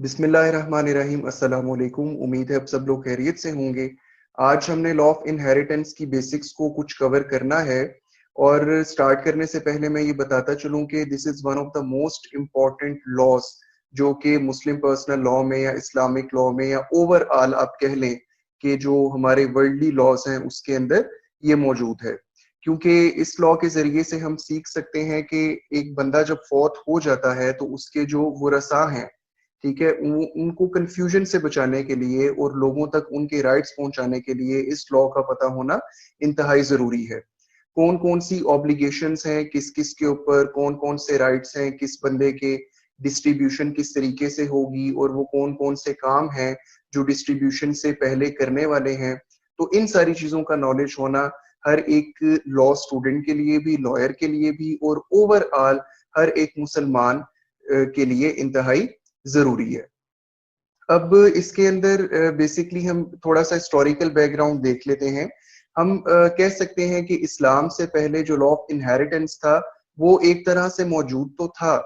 बिस्मिल्लाहिर्रहमानिर्रहीम। अस्सलाम वालेकुम। उम्मीद है अब सब लोग खैरियत से होंगे। आज हमने लॉ ऑफ इनहेरिटेंस की बेसिक्स को कुछ कवर करना है। और स्टार्ट करने से पहले मैं ये बताता चलूं कि this is one of the most important laws जो कि मुस्लिम पर्सनल लॉ में या इस्लामिक लॉ में या ओवरऑल आप कह लें कि जो हमारे वर्ल्डली लॉज हैं उसके अंदर ये मौजूद है। क्योंकि इस लॉ के जरिए से हम सीख सकते हैं कि एक बंदा जब फौत हो जाता है तो उसके जो वरसा हैं, ठीक है, उनको कंफ्यूजन से बचाने के लिए और लोगों तक उनके राइट्स पहुंचाने के लिए इस लॉ का पता होना इंतहाई जरूरी है। कौन कौन सी ऑब्लिगेशंस हैं किस किस के ऊपर, कौन कौन से राइट्स हैं किस बंदे के, डिस्ट्रीब्यूशन किस तरीके से होगी और वो कौन कौन से काम हैं जो डिस्ट्रीब्यूशन से पहले करने वाले हैं। तो इन सारी चीजों का नॉलेज होना हर एक लॉ स्टूडेंट के लिए भी, लॉयर के लिए भी और ओवरऑल हर एक मुसलमान के लिए इंतहाई जरूरी है। अब इसके अंदर बेसिकली हम थोड़ा सा हिस्टोरिकल बैकग्राउंड देख लेते हैं। हम कह सकते हैं कि इस्लाम से पहले जो लॉ ऑफ इनहेरिटेंस था वो एक तरह से मौजूद तो था।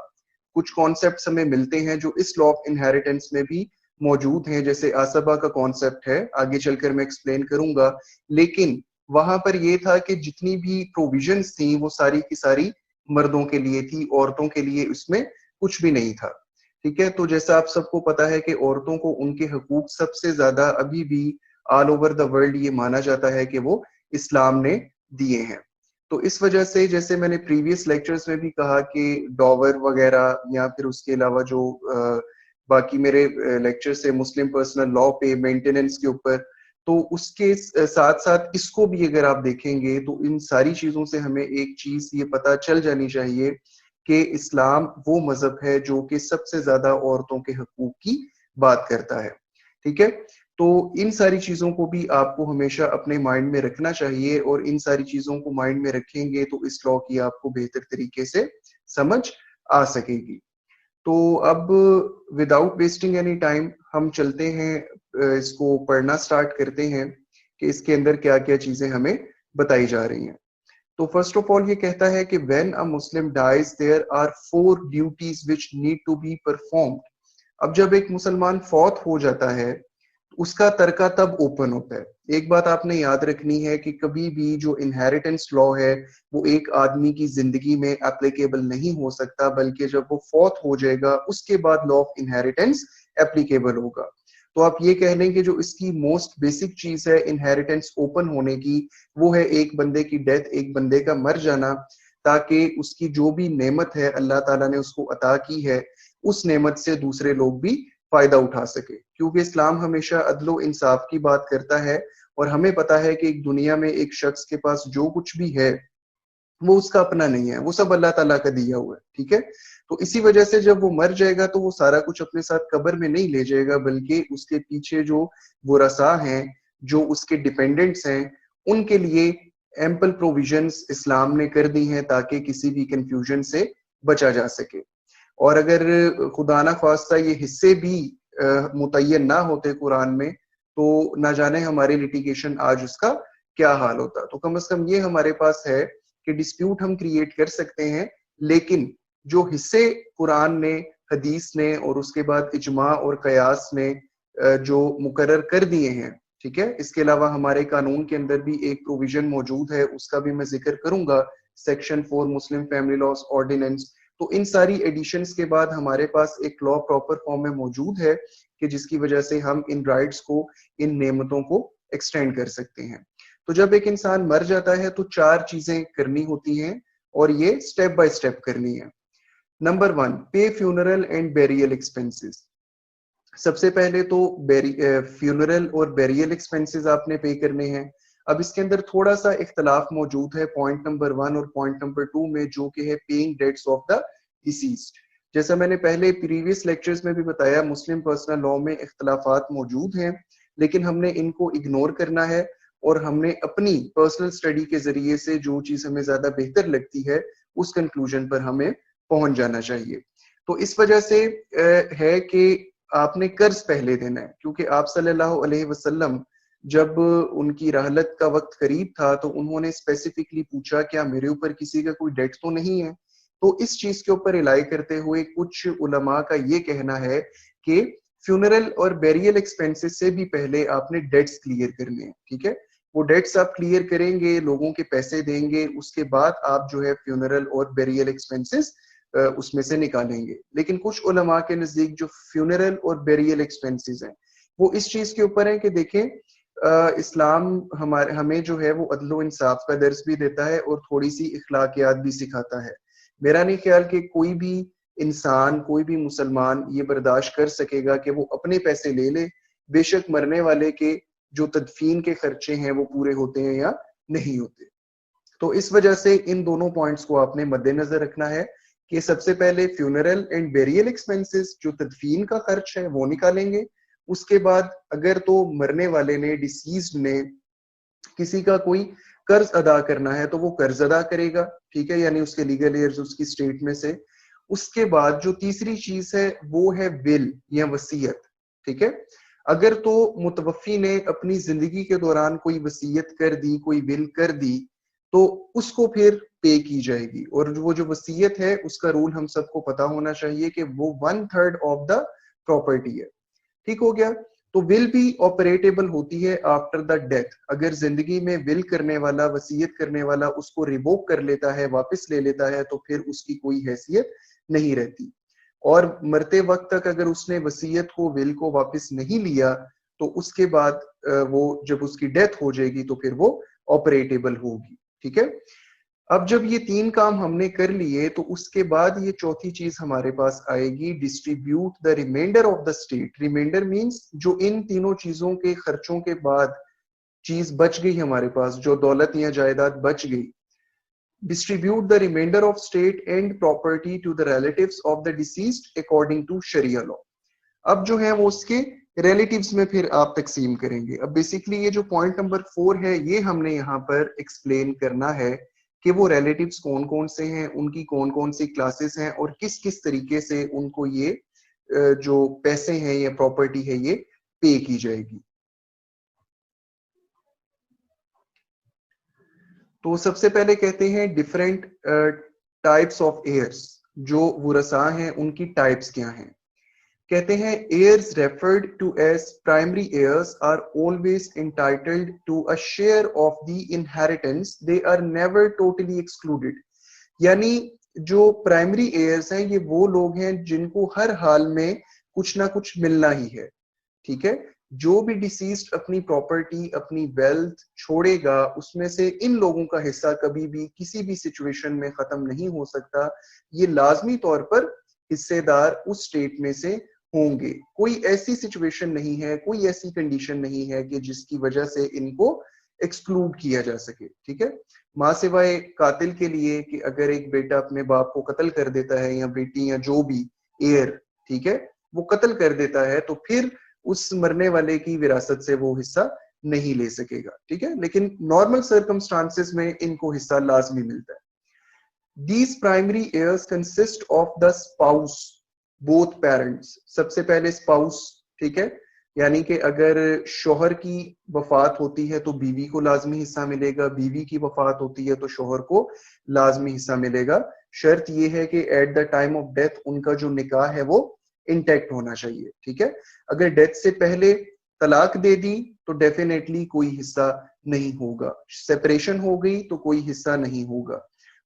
कुछ कॉन्सेप्ट्स हमें मिलते हैं जो इस लॉ ऑफ इनहेरिटेंस में भी मौजूद हैं, जैसे आसबा का कॉन्सेप्ट है, आगे चलकर मैं एक्सप्लेन करूंगा। लेकिन वहां पर यह था कि जितनी भी प्रोविजंस थी वो सारी की सारी मर्दों के लिए थी, औरतों के लिए उसमें कुछ भी नहीं था। ठीक है, तो जैसा आप सबको पता है कि औरतों को उनके हकूक सबसे ज्यादा अभी भी ऑल ओवर द वर्ल्ड ये माना जाता है कि वो इस्लाम ने दिए हैं। तो इस वजह से जैसे मैंने प्रीवियस लेक्चर्स में भी कहा कि डॉवर वगैरह या फिर उसके अलावा जो बाकी मेरे लेक्चर्स है मुस्लिम पर्सनल लॉ पे मेंटेनेंस के ऊपर, तो उसके साथ साथ इसको भी अगर आप देखेंगे तो इन सारी चीजों से हमें एक चीज ये पता चल जानी चाहिए कि इस्लाम वो मजहब है जो कि सबसे ज्यादा औरतों के हकूक की बात करता है। ठीक है, तो इन सारी चीजों को भी आपको हमेशा अपने माइंड में रखना चाहिए और इन सारी चीजों को माइंड में रखेंगे तो इस लॉ की आपको बेहतर तरीके से समझ आ सकेगी। तो अब विदाउट वेस्टिंग एनी टाइम हम चलते हैं, इसको पढ़ना स्टार्ट करते हैं कि इसके अंदर क्या क्या चीजें हमें बताई जा रही हैं। तो फर्स्ट ऑफ ऑल ये कहता है कि when a Muslim dies there are 4 duties which need to be performed. अब जब एक मुसलमान फौत हो जाता है उसका तरका तब ओपन होता है। एक बात आपने याद रखनी है कि कभी भी जो इनहेरिटेंस लॉ है वो एक आदमी की जिंदगी में एप्लीकेबल नहीं हो सकता, बल्कि जब वो फौत हो जाएगा उसके बाद लॉ ऑफ इनहेरिटेंस एप्लीकेबल होगा। तो आप ये कह लें कि जो इसकी मोस्ट बेसिक चीज है इनहेरिटेंस ओपन होने की, वो है एक बंदे की डेथ, एक बंदे का मर जाना, ताकि उसकी जो भी नेमत है अल्लाह ताला ने उसको अता की है उस नेमत से दूसरे लोग भी फायदा उठा सके। क्योंकि इस्लाम हमेशा अदलो इंसाफ की बात करता है और हमें पता है कि एक दुनिया में एक शख्स के पास जो कुछ भी है वो उसका अपना नहीं है, वो सब अल्लाह ताला का दिया हुआ है। ठीक है, तो इसी वजह से जब वो मर जाएगा तो वो सारा कुछ अपने साथ कब्र में नहीं ले जाएगा, बल्कि उसके पीछे जो वरसा हैं, जो उसके डिपेंडेंट्स हैं, उनके लिए एम्पल प्रोविजंस इस्लाम ने कर दी हैं ताकि किसी भी कंफ्यूजन से बचा जा सके। और अगर खुदा ना खास्ता ये हिस्से भी मुतय्यन ना होते कुरान में तो ना जाने हमारे लिटिगेशन आज उसका क्या हाल होता। तो कम से कम ये हमारे पास है कि डिस्प्यूट हम क्रिएट कर सकते हैं, लेकिन जो हिस्से कुरान ने, हदीस ने और उसके बाद इजमा और कयास ने जो मुकर्रर कर दिए हैं, ठीक है, इसके अलावा हमारे कानून के अंदर भी एक प्रोविजन मौजूद है, उसका भी मैं जिक्र करूंगा, section 4 Muslim family laws ordinance. तो इन सारी एडिशंस के बाद हमारे पास एक लॉ प्रॉपर फॉर्म में मौजूद है कि जिसकी वजह से हम इन राइट्स को, इन नेमतों को एक्सटेंड कर सकते हैं। तो जब एक इंसान मर जाता है तो 4 चीजें करनी होती हैं और ये स्टेप बाय स्टेप करनी है। नंबर 1, पे फ्यूनरल एंड बेरियल एक्सपेंसेस। सबसे पहले तो फ्यूनरल और बेरियल एक्सपेंसेस आपने पे करने हैं। अब इसके अंदर थोड़ा सा इख्तलाफ मौजूद है पॉइंट नंबर 1 और पॉइंट नंबर 2 में, जो कि है paying debts of the deceased. जैसा मैंने पहले प्रीवियस लेक्चर्स में भी बताया, मुस्लिम पर्सनल लॉ में इख्तलाफात मौजूद हैं, लेकिन हमने इनको इग्नोर करना है और हमने अपनी पर्सनल स्टडी के जरिए से जो चीज हमें ज्यादा बेहतर लगती है उस कंक्लूजन पर हमें पहुंच जाना चाहिए। तो इस वजह से है कि आपने कर्ज पहले देना है, क्योंकि आप सल्लल्लाहु अलैहि वसल्लम जब उनकी रहलत का वक्त करीब था तो उन्होंने स्पेसिफिकली पूछा क्या मेरे ऊपर किसी का कोई डेट तो नहीं है। तो इस चीज के ऊपर रिलाई करते हुए कुछ उलमा का ये कहना है कि फ्यूनरल और बेरियल एक्सपेंसेस से भी पहले आपने डेट्स क्लियर करने हैं, ठीक है। वो डेट्स आप क्लियर करेंगे, लोगों के पैसे देंगे, उसके बाद आप जो है फ्यूनरल और बेरियल एक्सपेंसेस उसमें से निकालेंगे। लेकिन कुछ उलमा के नजदीक जो फ्यूनरल और बेरियल एक्सपेंसेस हैं वो इस चीज के ऊपर है कि देखें इस्लाम हमें जो है वो अदल इंसाफ का दर्स भी देता है और थोड़ी सी इखलाकियात भी सिखाता है। मेरा नहीं ख्याल कि कोई भी इंसान, कोई भी मुसलमान ये बर्दाश्त कर सकेगा कि वो अपने पैसे ले ले, बेशक मरने वाले के जो तदफीन के खर्चे हैं वो पूरे होते हैं या नहीं होते। तो इस वजह से इन दोनों पॉइंट्स को आपने मद्देनजर रखना है कि सबसे पहले फ्यूनरल एंड बेरियल एक्सपेंसेस, जो तदफीन का खर्च है वो निकालेंगे। उसके बाद अगर तो मरने वाले ने, डिसीज्ड ने किसी का कोई कर्ज अदा करना है तो वो कर्ज अदा करेगा, ठीक है, यानी उसके लीगल एयर्स उसकी स्टेट में से। उसके बाद जो तीसरी चीज है वो है विल या वसीयत, ठीक है। अगर तो मुतवफ़ी ने अपनी जिंदगी के दौरान कोई वसीयत कर दी, कोई विल कर दी, तो उसको फिर पे की जाएगी। और वो जो वसीयत है उसका रूल हम सबको पता होना चाहिए कि वो 1/3 ऑफ द प्रॉपर्टी है, ठीक हो गया। तो विल भी ऑपरेटेबल होती है आफ्टर द डेथ। अगर जिंदगी में विल करने वाला, वसीयत करने वाला उसको रिवोक कर लेता है, वापस ले लेता है, तो फिर उसकी कोई हैसियत नहीं रहती। और मरते वक्त तक अगर उसने वसीयत को, विल को वापस नहीं लिया, तो उसके बाद वो जब उसकी डेथ हो जाएगी तो फिर वो ऑपरेटेबल होगी, ठीक है। अब जब ये तीन काम हमने कर लिए तो उसके बाद ये चौथी चीज हमारे पास आएगी, distribute the remainder of the estate. Remainder means जो इन तीनों चीजों के खर्चों के बाद चीज बच गई हमारे पास, जो दौलत या जायदाद बच गई, distribute the remainder of estate and property to the relatives of the deceased according to sharia law. अब जो है वो उसके रिलेटिव्स में फिर आप तकसीम करेंगे। अब बेसिकली ये जो पॉइंट नंबर 4 है ये हमने यहाँ पर एक्सप्लेन करना है कि वो रिलेटिव्स कौन कौन से हैं, उनकी कौन कौन सी क्लासेस हैं और किस किस तरीके से उनको ये जो पैसे हैं या प्रॉपर्टी है ये पे की जाएगी। तो सबसे पहले कहते हैं डिफरेंट टाइप्स ऑफ एयर्स, जो वुरसा हैं उनकी टाइप्स क्या हैं। कहते हैं heirs referred to as primary heirs are always entitled to a share of the inheritance, they are never totally excluded। यानी जो प्राइमरी एयर्स हैं ये वो लोग हैं जिनको हर हाल में कुछ ना कुछ मिलना ही है, ठीक है। जो भी डिसीज्ड अपनी प्रॉपर्टी, अपनी वेल्थ छोड़ेगा उसमें से इन लोगों का हिस्सा कभी भी किसी भी सिचुएशन में खत्म नहीं हो सकता। ये लाजमी तौर पर हिस्सेदार उस स्टेट में से होंगे। कोई ऐसी सिचुएशन नहीं है, कोई ऐसी कंडीशन नहीं है कि जिसकी वजह से इनको एक्सक्लूड किया जा सके, ठीक है। माँ सिवाय कातिल के लिए कि अगर एक बेटा अपने बाप को कत्ल कर देता है या बेटी या जो भी एयर, ठीक है, वो कत्ल कर देता है तो फिर उस मरने वाले की विरासत से वो हिस्सा नहीं ले सकेगा, ठीक है। लेकिन नॉर्मल सर्कमस्टांसेस में इनको हिस्सा लाजमी मिलता है। These primary heirs consist of the spouse, both parents। सबसे पहले स्पाउस, ठीक है, यानी कि अगर शोहर की वफात होती है तो बीवी को लाजमी हिस्सा मिलेगा, बीवी की वफात होती है तो शोहर को लाजमी हिस्सा मिलेगा। शर्त यह है कि at the time of death उनका जो निकाह है वो इंटैक्ट होना चाहिए, ठीक है। अगर डेथ से पहले तलाक दे दी तो डेफिनेटली कोई हिस्सा नहीं होगा, सेपरेशन हो गई तो कोई हिस्सा नहीं होगा।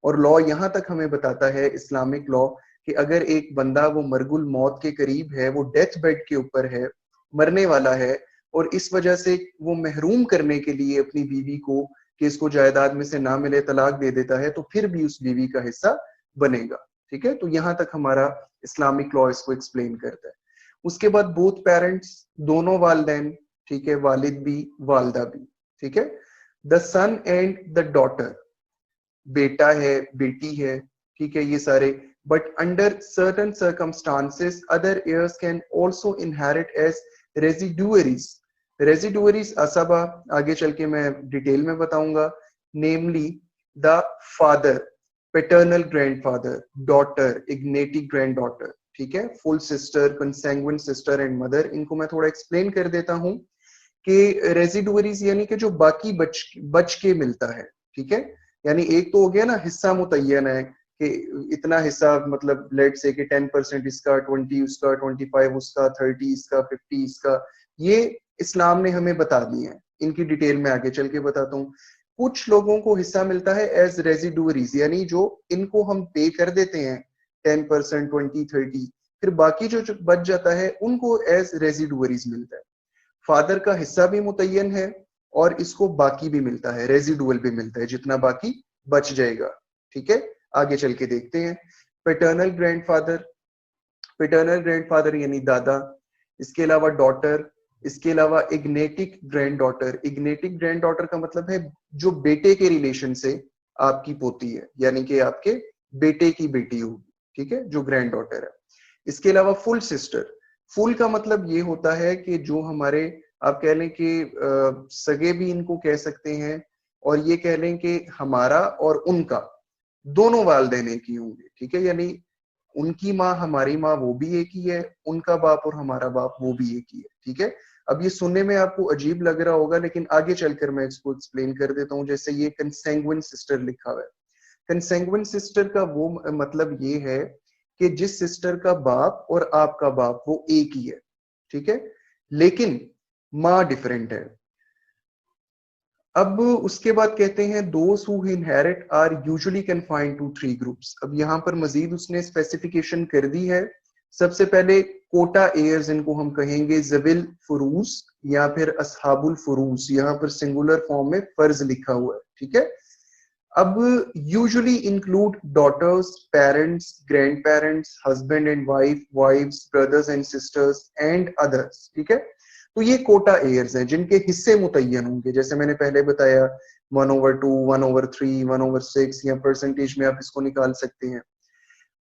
और लॉ यहां तक हमें बताता है, इस्लामिक लॉ, कि अगर एक बंदा वो मरगुल मौत के करीब है, वो डेथ बेड के ऊपर है, मरने वाला है, और इस वजह से वो महरूम करने के लिए अपनी बीवी को कि इसको जायदाद में से ना मिले तलाक दे देता है, तो फिर भी उस बीवी का हिस्सा बनेगा, ठीक है। तो यहां तक हमारा इस्लामिक लॉ इसको एक्सप्लेन करता है। उसके बाद बोथ पेरेंट्स, दोनों वालिदैन, ठीक है, वालिद भी वालदा भी, ठीक है। The son and the daughter, बेटा है बेटी है, ठीक है, ये सारे। But under certain circumstances other heirs can also inherit as residuaries. Residuaries असबा आगे चल के मैं डिटेल में बताऊंगा। Namely the father, paternal grandfather, daughter, agnatic granddaughter, daughter है, full sister, consanguine sister and mother. इनको मैं थोड़ा एक्सप्लेन कर देता हूं कि रेजिडुअरीज यानी कि जो बाकी बच के मिलता है, ठीक है। यानी एक तो हो गया ना हिस्सा मुतय्यन है कि इतना हिस्सा, मतलब लेट से कि 10% इसका, 20 उसका, 25 उसका, 30 इसका, 50 इसका, ये इस्लाम ने हमें बता दिए हैं। इनकी डिटेल में आगे चल के बताता हूँ। कुछ लोगों को हिस्सा मिलता है एज रेजिडुअरीज, यानी जो इनको हम पे कर देते हैं 10%, 20, 30, फिर बाकी जो बच जाता है उनको एज रेजिडुअरीज मिलता है। फादर का हिस्सा भी मुतय्यन है और इसको बाकी भी मिलता है, रेजिडुअल भी मिलता है, जितना बाकी बच जाएगा। ठीक है, आगे चल के देखते हैं। पैटर्नल ग्रैंडफादर, पैटर्नल ग्रैंडफादर यानी दादा, इसके अलावा डॉटर, इसके अलावा इग्नेटिक grand daughter. Agnatic grand daughter का मतलब है जो बेटे के रिलेशन से आपकी पोती है, यानी कि आपके बेटे की बेटी होगी, ठीक है, जो ग्रैंड डॉटर है। इसके अलावा फुल सिस्टर, फुल का मतलब ये होता है कि जो हमारे, आप कह लें कि सगे भी इनको कह सकते हैं, और ये कह लें कि हमारा और उनका दोनों वालदैन एक ही होंगे, ठीक है, यानी उनकी माँ हमारी माँ वो भी एक ही है, उनका बाप और हमारा बाप वो भी एक ही है, ठीक है। अब ये सुनने में आपको अजीब लग रहा होगा, लेकिन आगे चलकर मैं इसको एक्सप्लेन कर देता हूँ। जैसे ये कंसेंगुइन सिस्टर लिखा हुआ है, कंसेंगुइन सिस्टर का वो मतलब ये है कि जिस सिस्टर का बाप और आपका बाप वो एक ही है, ठीक है, लेकिन माँ डिफरेंट है। अब उसके बाद कहते हैं those who inherit are usually confined to 3 groups. अब यहाँ पर मजीद उसने स्पेसिफिकेशन कर दी है। सबसे पहले कोटा एयर्स, इनको हम कहेंगे जविल फुरूस या फिर असहाबुल फुरूस, यहाँ पर सिंगुलर फॉर्म में फर्ज लिखा हुआ है, ठीक है। अब usually include daughters, parents, grandparents, husband and wife, wives, brothers and sisters and others, ठीक है। तो ये कोटा एयर्स हैं जिनके हिस्से मुतय्यन होंगे, जैसे मैंने पहले बताया 1/2, 1/3, 1/6, या परसेंटेज में आप इसको निकाल सकते हैं।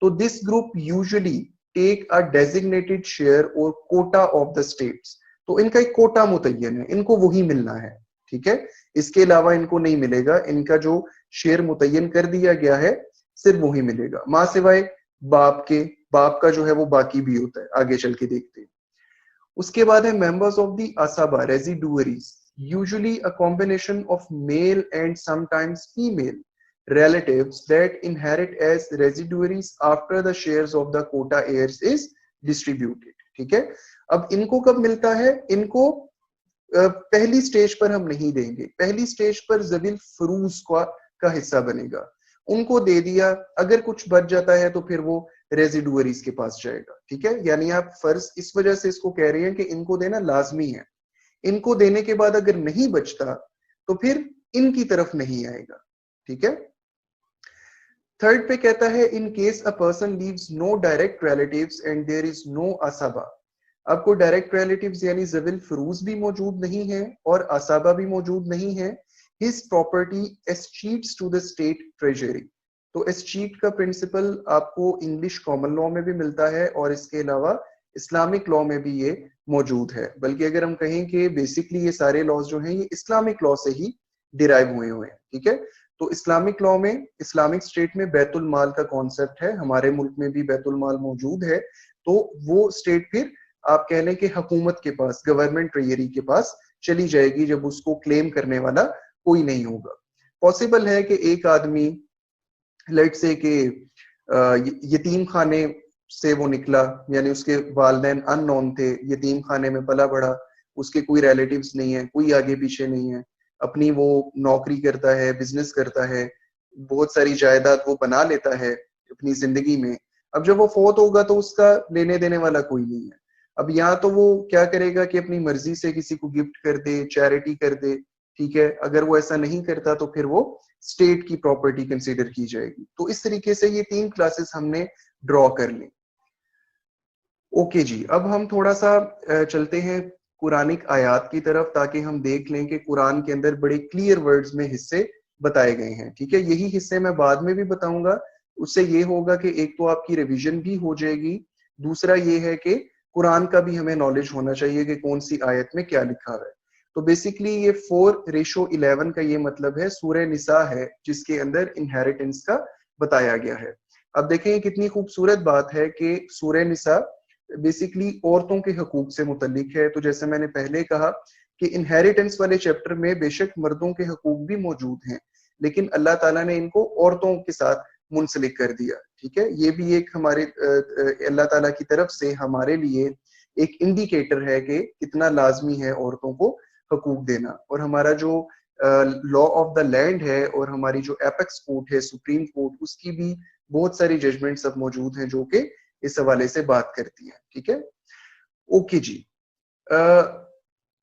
तो this group usually take a designated share और कोटा ऑफ द स्टेट्स। तो इनका एक कोटा मुतय्यन है, इनको वही मिलना है, ठीक है, इसके अलावा इनको नहीं मिलेगा। इनका जो शेयर मुतय्यन कर दिया गया है सिर्फ वही मिलेगा, मां सिवाय बाप के। बाप का जो है वो बाकी भी होता है, आगे चल के देखते हैं। उसके बाद है मेंबर्स ऑफ द असाबा residuaries, usually a combination of male and sometimes female relatives that inherit as residuaries after the shares of the quota heirs is distributed, ठीक है। अब इनको कब मिलता है? इनको पहली स्टेज पर हम नहीं देंगे, पहली स्टेज पर जविल फरूज का हिस्सा बनेगा, उनको दे दिया। अगर कुछ बच जाता है तो फिर वो रेजिडुअरीज के पास जाएगा, ठीक है। यानी आप फर्ज इस वजह से इसको कह रहे हैं कि इनको देना लाजमी है, इनको देने के बाद अगर नहीं बचता तो फिर इनकी तरफ नहीं आएगा, ठीक है। थर्ड पे कहता है in case a person leaves no direct relatives and there is no असाबा। आपको डायरेक्ट रिलेटिव्स यानी जविल फरूज भी मौजूद नहीं है और असाबा भी मौजूद नहीं है। His property escheats to the state treasury. तो एस्चीट का प्रिंसिपल आपको इंग्लिश कॉमन लॉ में भी मिलता है और इसके अलावा इस्लामिक लॉ में भी ये मौजूद है। बल्कि अगर हम कहें कि बेसिकली ये सारे लॉज जो हैं ये इस्लामिक लॉ से ही डिराइव हुए हुए हैं, ठीक है। तो इस्लामिक लॉ में, इस्लामिक स्टेट में बैतुल माल का कॉन्सेप्ट है, हमारे मुल्क में भी बैतुल माल मौजूद है। तो वो स्टेट फिर आप कह लें कि हुकूमत के पास, गवर्नमेंट ट्रेजरी के पास चली जाएगी जब उसको क्लेम करने वाला कोई नहीं होगा। पॉसिबल है कि एक आदमी लेट से कि यतीम खाने से वो निकला, यानी उसके वालिदैन अननोन थे, यतीम खाने में पला बढ़ा, उसके कोई रिलेटिव्स नहीं है, कोई आगे पीछे नहीं है, अपनी वो नौकरी करता है, बिजनेस करता है, बहुत सारी जायदाद वो बना लेता है अपनी जिंदगी में। अब जब वो फौत होगा तो उसका लेने देने वाला कोई नहीं है। अब यहाँ तो वो क्या करेगा कि अपनी मर्जी से किसी को गिफ्ट कर दे, चैरिटी कर दे, ठीक है। अगर वो ऐसा नहीं करता तो फिर वो स्टेट की प्रॉपर्टी कंसीडर की जाएगी। तो इस तरीके से ये 3 क्लासेस हमने ड्रॉ कर ली। ओके जी, अब हम थोड़ा सा चलते हैं कुरानिक आयात की तरफ, ताकि हम देख लें कि कुरान के अंदर बड़े क्लियर वर्ड्स में हिस्से बताए गए हैं, ठीक है। यही हिस्से मैं बाद में भी बताऊंगा, उससे ये होगा कि एक तो आपकी रिवीजन भी हो जाएगी, दूसरा ये है कि कुरान का भी हमें नॉलेज होना चाहिए कि कौन सी आयत में क्या लिखा है। तो बेसिकली ये 4:11 का ये मतलब है सूरह निसा है, जिसके अंदर इनहेरिटेंस का बताया गया है। अब देखें कितनी खूबसूरत बात है कि सूरह निसा बेसिकली औरतों के हकूक से मुतल्लिक है। तो जैसे मैंने पहले कहा कि इनहेरिटेंस वाले चैप्टर में बेशक मर्दों के हकूक भी मौजूद हैं, लेकिन अल्लाह ताला ने इनको औरतों के साथ मुंसलिक कर दिया। ठीक है, ये भी एक हमारे अल्लाह ताला की तरफ से हमारे लिए एक इंडिकेटर है कि कितना लाजमी है औरतों को हकूक देना। और हमारा जो लॉ ऑफ द लैंड है और हमारी जो एपेक्स कोर्ट है, सुप्रीम कोर्ट, उसकी भी बहुत सारी जजमेंट सब मौजूद हैं जो कि इस हवाले से बात करती हैं। ठीक है, ओके जी।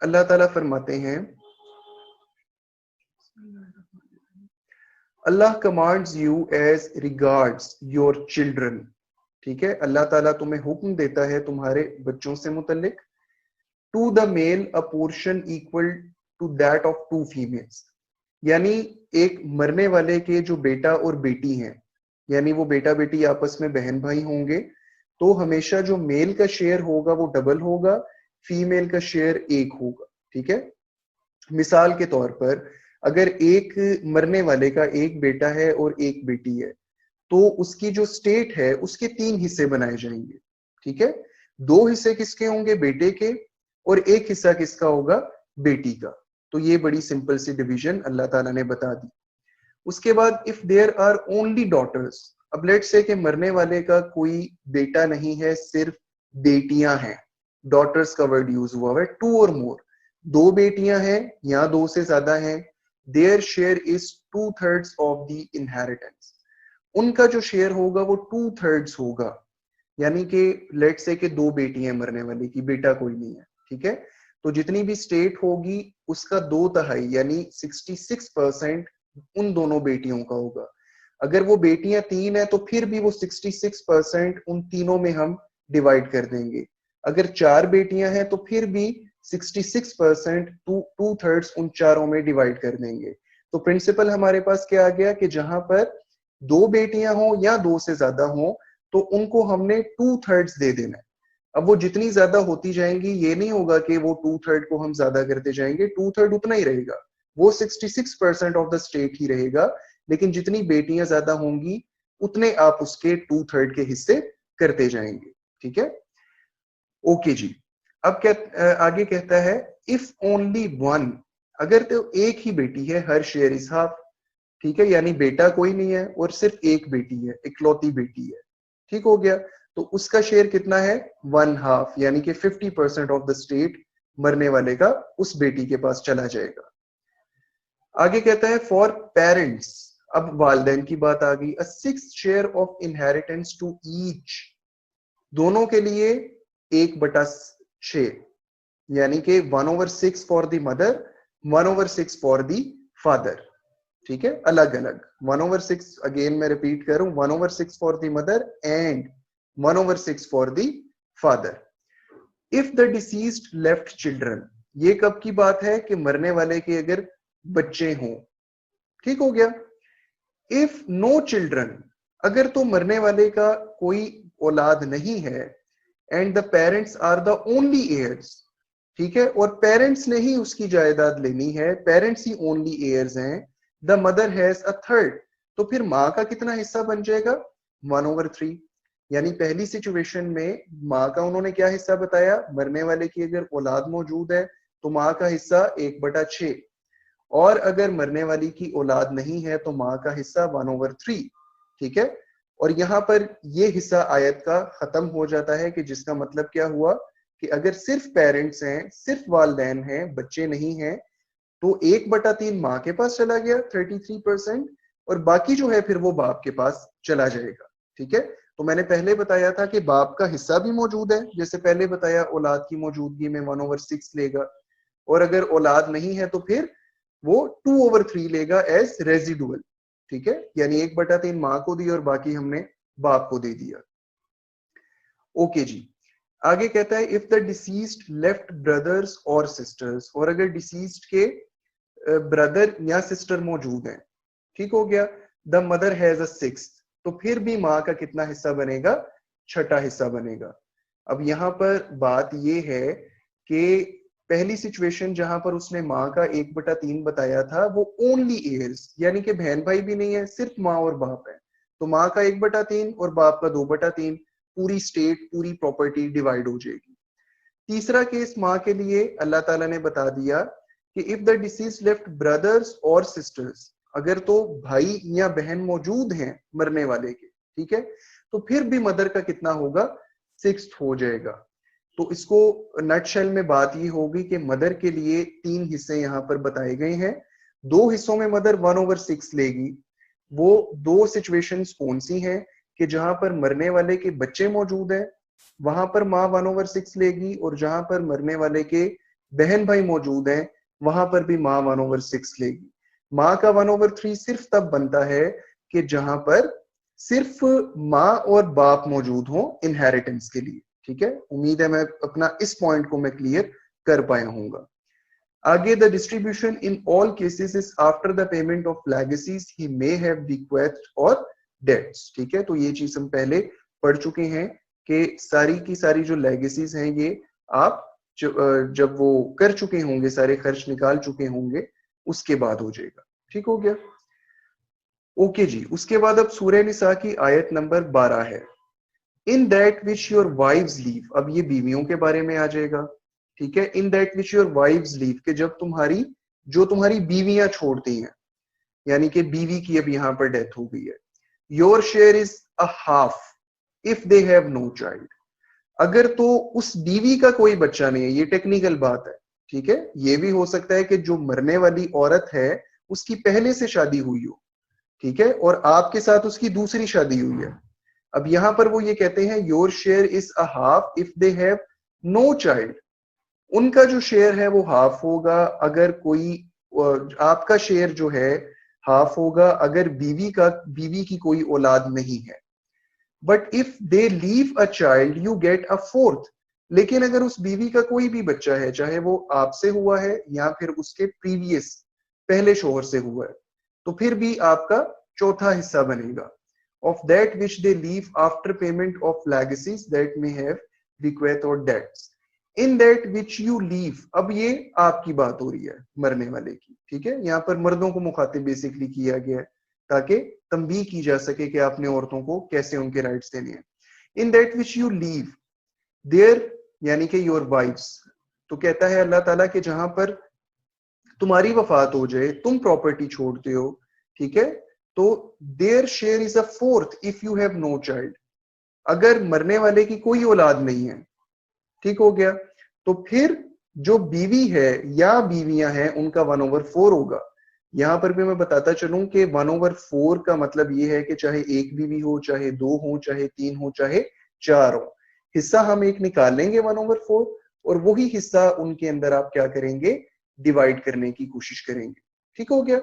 अल्लाह ताला फरमाते हैं, अल्लाह commands you as regards your children. ठीक है, अल्लाह ताला तुम्हें हुक्म देता है तुम्हारे बच्चों से मुतल्लिक, to the male a portion equal to that of two females. यानी एक मरने वाले के जो बेटा और बेटी हैं, यानी वो बेटा बेटी आपस में बहन भाई होंगे, तो हमेशा जो मेल का शेयर होगा वो डबल होगा, फीमेल का शेयर एक होगा। ठीक है, मिसाल के तौर पर अगर एक मरने वाले का एक बेटा है और एक बेटी है, तो उसकी जो स्टेट है उसके 3 हिस्से बनाए जाएंगे। ठीक है, 2 हिस्से किसके होंगे? बेटे के, और एक हिस्सा किसका होगा? बेटी का। तो ये बड़ी सिंपल सी डिवीजन अल्लाह ताला ने बता दी। उसके बाद if there are only daughters, अब लेट्स से कि मरने वाले का कोई बेटा नहीं है, सिर्फ बेटियां हैं, डॉटर्स का वर्ड यूज हुआ है, टू और मोर, 2 बेटियां हैं या 2 से ज्यादा हैं, there share is 2/3 of the inheritance. उनका जो शेयर होगा वो 2/3 होगा। यानी कि लेट्स से कि 2 बेटियां मरने वाली की, बेटा कोई नहीं है। ठीक है, तो जितनी भी स्टेट होगी उसका 2/3 यानी 66% उन दोनों बेटियों का होगा। अगर वो बेटियां 3 है तो फिर भी वो 66% उन तीनों में हम डिवाइड कर देंगे। अगर 4 बेटियां हैं तो फिर भी 66% 2/3 उन चारों में डिवाइड कर देंगे। तो प्रिंसिपल हमारे पास क्या आ गया कि जहां पर 2 बेटियां हो या 2 से ज्यादा हो तो उनको हमने 2/3 दे देना है। अब वो जितनी ज्यादा होती जाएंगी, ये नहीं होगा कि वो 2/3 को हम ज्यादा करते जाएंगे, 2/3 उतना ही रहेगा, वो 66% ऑफ द स्टेट ही रहेगा, लेकिन जितनी बेटियां ज्यादा होंगी उतने आप उसके 2/3 के हिस्से करते जाएंगे। ठीक है, ओके जी। अब क्या आगे कहता है, इफ ओनली वन, अगर तो एक ही बेटी है, हर शेयर इज हाफ। ठीक है, यानी बेटा कोई नहीं है और सिर्फ एक बेटी है, इकलौती बेटी है। ठीक हो गया, तो उसका शेयर कितना है? 1/2, यानी कि 50% ऑफ द स्टेट मरने वाले का उस बेटी के पास चला जाएगा। आगे कहता है फॉर पेरेंट्स, अब वालिदैन की बात आ गई, a 6th share of inheritance to each, दोनों के लिए 1/6, यानी कि 1/6 for the mother, 1/6 for the father. ठीक है, अलग अलग 1/6, अगेन मैं रिपीट करूं, 1/6 for the mother and 1/6 for the father. If the deceased left children, ये कब की बात है कि मरने वाले के अगर बच्चे हों। ठीक हो गया, इफ नो चिल्ड्रन, अगर तो मरने वाले का कोई औलाद नहीं है, and the parents are the only heirs, ठीक है, और पेरेंट्स ने ही उसकी जायदाद लेनी है, पेरेंट्स ही ओनली एयर्स हैं, the mother has a third, तो फिर माँ का कितना हिस्सा बन जाएगा? 1/3। यानी पहली सिचुएशन में माँ का उन्होंने क्या हिस्सा बताया? मरने वाले की अगर औलाद मौजूद है तो माँ का हिस्सा 1/6, और अगर मरने वाली की औलाद नहीं है तो माँ का हिस्सा 1/3। ठीक है, और यहाँ पर ये हिस्सा आयत का खत्म हो जाता है, कि जिसका मतलब क्या हुआ कि अगर सिर्फ पेरेंट्स हैं, सिर्फ वालिदैन हैं, बच्चे नहीं हैं, तो 1/3 माँ के पास चला गया 33%, और बाकी जो है फिर वो बाप के पास चला जाएगा। ठीक है, तो मैंने पहले बताया था कि बाप का हिस्सा भी मौजूद है, जैसे पहले बताया औलाद की मौजूदगी में 1/6 लेगा, और अगर औलाद नहीं है तो फिर वो 2/3 लेगा एज रेजिडुअल। ठीक है, यानी 1/3 माँ को दी और बाकी हमने बाप को दे दिया। ओके जी, आगे कहता है if the deceased left brothers और सिस्टर्स, और अगर डिसीज्ड के ब्रदर या सिस्टर मौजूद हैं, ठीक हो गया, the mother has a 6th, तो फिर भी माँ का कितना हिस्सा बनेगा? 6ठा हिस्सा बनेगा। अब यहाँ पर बात ये है कि पहली सिचुएशन जहां पर उसने माँ का 1/3 बताया था, वो ओनली एयर्स, यानी कि बहन भाई भी नहीं है, सिर्फ माँ और बाप है, तो माँ का 1/3 और बाप का 2/3, पूरी स्टेट, पूरी प्रॉपर्टी डिवाइड हो जाएगी। तीसरा केस माँ के लिए अल्लाह ताला ने बता दिया कि if the disease left brothers और सिस्टर्स, अगर तो भाई या बहन मौजूद हैं मरने वाले के, ठीक है, तो फिर भी मदर का कितना होगा, 6th हो जाएगा। तो इसको नटशेल में बात ये होगी कि मदर के लिए 3 हिस्से यहाँ पर बताए गए हैं। 2 हिस्सों में मदर 1/6 लेगी। वो 2 सिचुएशंस कौन सी हैं कि जहां पर मरने वाले के बच्चे मौजूद हैं वहां पर माँ 1/6 लेगी, और जहां पर मरने वाले के बहन भाई मौजूद हैं वहां पर भी माँ 1/6 लेगी। माँ का 1/3 सिर्फ तब बनता है कि जहां पर सिर्फ माँ और बाप मौजूद हो इनहेरिटेंस के लिए, ठीक है। उम्मीद है मैं अपना इस पॉइंट को मैं क्लियर कर पाया हूंगा। आगे, the distribution in all cases is after the payment of legacies he may have bequeathed और डेट्स, ठीक है। तो ये चीज हम पहले पढ़ चुके हैं कि सारी की सारी जो लेगेसीज हैं ये आप जब वो कर चुके होंगे, सारे खर्च निकाल चुके होंगे, उसके बाद हो जाएगा। ठीक हो गया, ओके जी। उसके बाद अब सूरह निसा की आयत नंबर 12 है। इन that which your wives leave, अब ये बीवियों के बारे में आ जाएगा, ठीक है। इन that which your wives leave, कि जब तुम्हारी बीवियां छोड़ती हैं, यानी कि बीवी की अब यहां पर डेथ हो गई है। Your share is a half if they have no child, अगर तो उस बीवी का कोई बच्चा नहीं है, ये टेक्निकल बात है, ठीक है। ये भी हो सकता है कि जो मरने वाली औरत है उसकी पहले से शादी हुई हो, ठीक है, और आपके साथ उसकी दूसरी शादी हुई है। अब यहां पर वो ये कहते हैं your share is a half if they have no child, उनका जो शेयर है वो हाफ होगा अगर कोई, आपका शेयर जो है हाफ होगा अगर बीवी की कोई औलाद नहीं है। But if they leave a child you get a fourth, लेकिन अगर उस बीवी का कोई भी बच्चा है, चाहे वो आपसे हुआ है या फिर उसके प्रीवियस पहले शोहर से हुआ है, तो फिर भी आपका चौथा हिस्सा बनेगा। of that which they leave after payment of legacies that may have bequeath or debts in that which you leave, अब ये आपकी बात हो रही है मरने वाले की, ठीक है। यहाँ पर मर्दों को मुखातिब बेसिकली किया गया है ताकि तंबीह की जा सके कि आपने औरतों को कैसे उनके राइट्स देने हैं। In that which you leave there, यानी कि योर वाइफ्स, तो कहता है अल्लाह ताला कि जहां पर तुम्हारी वफात हो जाए, तुम प्रॉपर्टी छोड़ते हो, ठीक है, तो their share is a fourth if you have no child, अगर मरने वाले की कोई औलाद नहीं है, ठीक हो गया, तो फिर जो बीवी है या बीवियां हैं उनका 1/4 होगा। यहां पर भी मैं बताता चलूं कि 1/4 का मतलब ये है कि चाहे एक बीवी हो, चाहे 2 हो, चाहे 3 हो, चाहे 4 हो, हिस्सा हम एक निकाल लेंगे 1/4, और वही हिस्सा उनके अंदर आप क्या करेंगे, डिवाइड करने की कोशिश करेंगे। ठीक हो गया।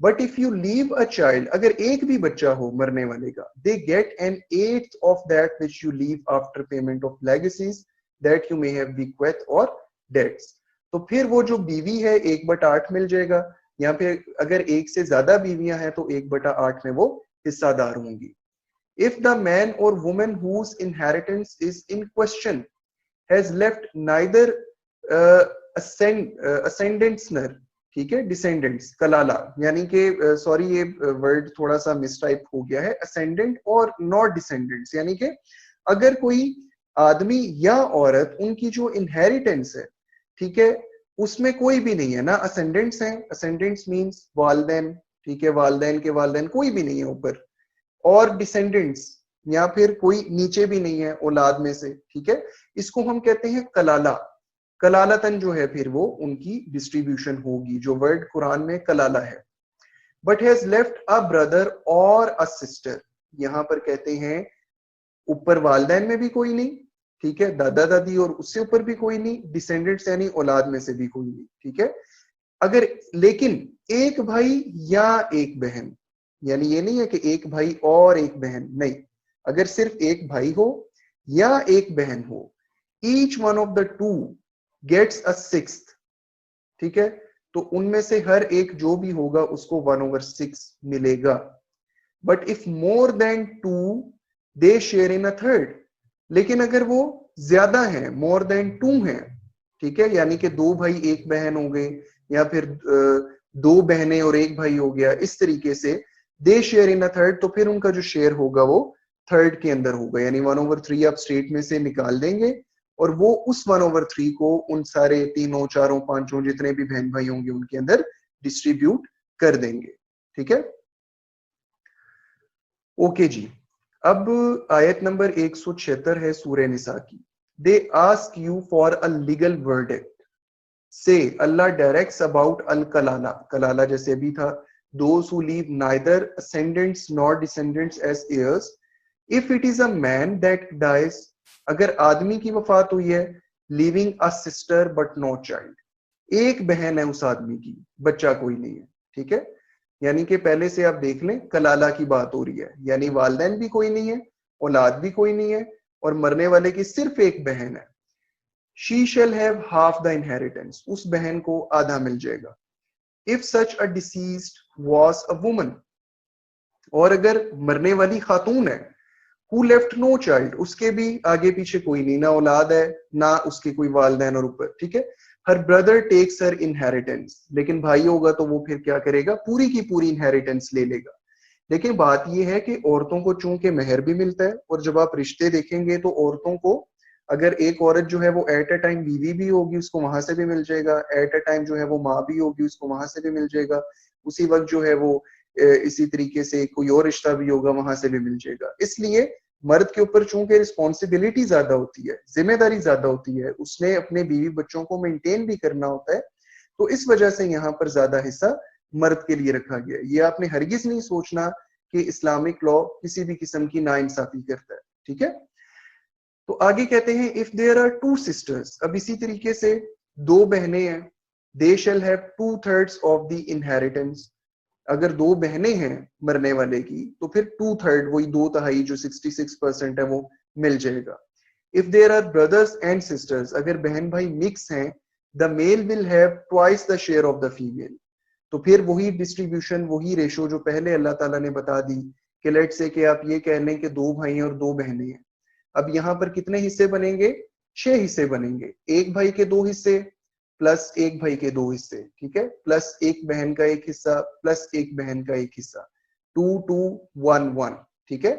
But if you leave a child, अगर एक भी बच्चा हो मरने वाले का, they get an 8th of that which you leave after payment of legacies that you may have bequeath और डेट्स, तो फिर वो जो बीवी है 1/8 मिल जाएगा, या फिर अगर एक से ज्यादा बीवियां हैं तो 1/8 में वो हिस्सादार होंगी। इफ द मैन और women whose inheritance is in question has left neither ascendants, ठीक है, डिसेंडेंट्स, कलाला, यानी कि सॉरी ये वर्ड थोड़ा सा मिसटाइप हो गया है, असेंडेंट और नॉट डिसेंडेंट्स, यानी कि अगर कोई आदमी या औरत उनकी जो इनहेरिटेंस है, ठीक है, उसमें कोई भी नहीं है ना, असेंडेंट्स हैं, असेंडेंट्स मींस वालदैन, ठीक है, वालदैन के वालदैन कोई भी नहीं है ऊपर, और डिसेंडेंट्स या फिर कोई नीचे भी नहीं है औलाद में से, ठीक है, इसको हम कहते हैं कलाला। कलालतन जो है फिर वो उनकी डिस्ट्रीब्यूशन होगी, जो वर्ड कुरान में कलाला है। But has left a brother और अ सिस्टर, यहां पर कहते हैं ऊपर वालदैन में भी कोई नहीं, ठीक है, दादा दादी और उससे ऊपर भी कोई नहीं, डिसेंडेंट्स यानी औलाद में से भी कोई नहीं, ठीक है। अगर लेकिन एक भाई या एक बहन, यानी ये नहीं है कि एक भाई और एक बहन, नहीं, अगर सिर्फ एक भाई हो या एक बहन हो, each one of the two gets a 6th, ठीक है, तो उनमें से हर एक जो भी होगा उसको 1/6 मिलेगा। But if more than 2 they share in a third, लेकिन अगर वो ज्यादा है, मोर देन 2 है, ठीक है, यानी कि 2 भाई 1 बहन हो गए, या फिर 2 बहनें और 1 भाई हो गया, इस तरीके से दे शेयर इन अ थर्ड, तो फिर उनका जो शेयर होगा वो थर्ड के अंदर होगा, यानी 1/3 आप स्टेट में से निकाल देंगे और वो उस 1/3 को उन सारे 3, 4, 5 जितने भी बहन भाई होंगे उनके अंदर डिस्ट्रीब्यूट कर देंगे। ठीक है, ओके जी। अब आयत नंबर 176 है सूरह निसा की। They ask you for a legal verdict से अल्लाह डायरेक्ट्स अबाउट अल कलाला, कलाला जैसे भी था, those who leave neither ascendants nor descendants as heirs if it is a man that dies, अगर आदमी की वफात हुई है, leaving a sister but no child, एक बहन है उस आदमी की, बच्चा कोई नहीं है, ठीक है। यानी कि पहले से आप देख लें कलाला की बात हो रही है, यानी वालदैन भी कोई नहीं है, औलाद भी कोई नहीं है, और मरने वाले की सिर्फ एक बहन है। She shall have half the inheritance, उस बहन को आधा मिल जाएगा। if such a deceased was a woman, और अगर मरने वाली खातून है, who left no child, उसके भी आगे पीछे कोई नहीं, ना औलाद है ना उसके कोई वालिदैन और ऊपर, ठीक है। her brother takes her inheritance, लेकिन भाई होगा तो वो फिर क्या करेगा, पूरी की पूरी इनहेरिटेंस ले लेगा। लेकिन बात यह है कि औरतों को चूंकि मेहर भी मिलता है, और जब आप रिश्ते देखेंगे तो औरतों को, अगर एक औरत जो है वो एट अ टाइम बीवी भी होगी उसको वहां से भी मिल जाएगा, एट अ टाइम जो है वो माँ भी होगी उसको वहां से भी मिल जाएगा, उसी वक्त जो है वो इसी तरीके से कोई और रिश्ता भी होगा वहां से भी मिल जाएगा। इसलिए मर्द के ऊपर चूंकि रिस्पॉन्सिबिलिटी ज्यादा होती है, जिम्मेदारी ज्यादा होती है, उसने अपने बीवी बच्चों को मेंटेन भी करना होता है, तो इस वजह से यहाँ पर ज्यादा हिस्सा मर्द के लिए रखा गया है। ये आपने हरगिज नहीं सोचना कि इस्लामिक लॉ किसी भी किस्म की नाइंसाफी करता है, ठीक है। तो आगे कहते हैं if there are two sisters, अब इसी तरीके से दो बहनें हैं, they shall have 2/3 of the inheritance, अगर दो बहनें हैं मरने वाले की तो फिर 2/3, वही 2/3 जो 66% है वो मिल जाएगा। If there are brothers and sisters, अगर बहन भाई मिक्स हैं, the male will have twice the share of the female, तो फिर वही डिस्ट्रीब्यूशन, वही रेशो जो पहले अल्लाह ताला ने बता दी कि लेट से कि आप ये कह लें कि दो भाई हैं और दो बहनें हैं, अब यहाँ पर कितने हिस्से बनेंगे, 6 हिस्से बनेंगे, एक भाई के 2 हिस्से प्लस एक भाई के 2 हिस्से, ठीक है, प्लस एक बहन का एक हिस्सा प्लस एक बहन का एक हिस्सा, 2 2 1 1, ठीक है।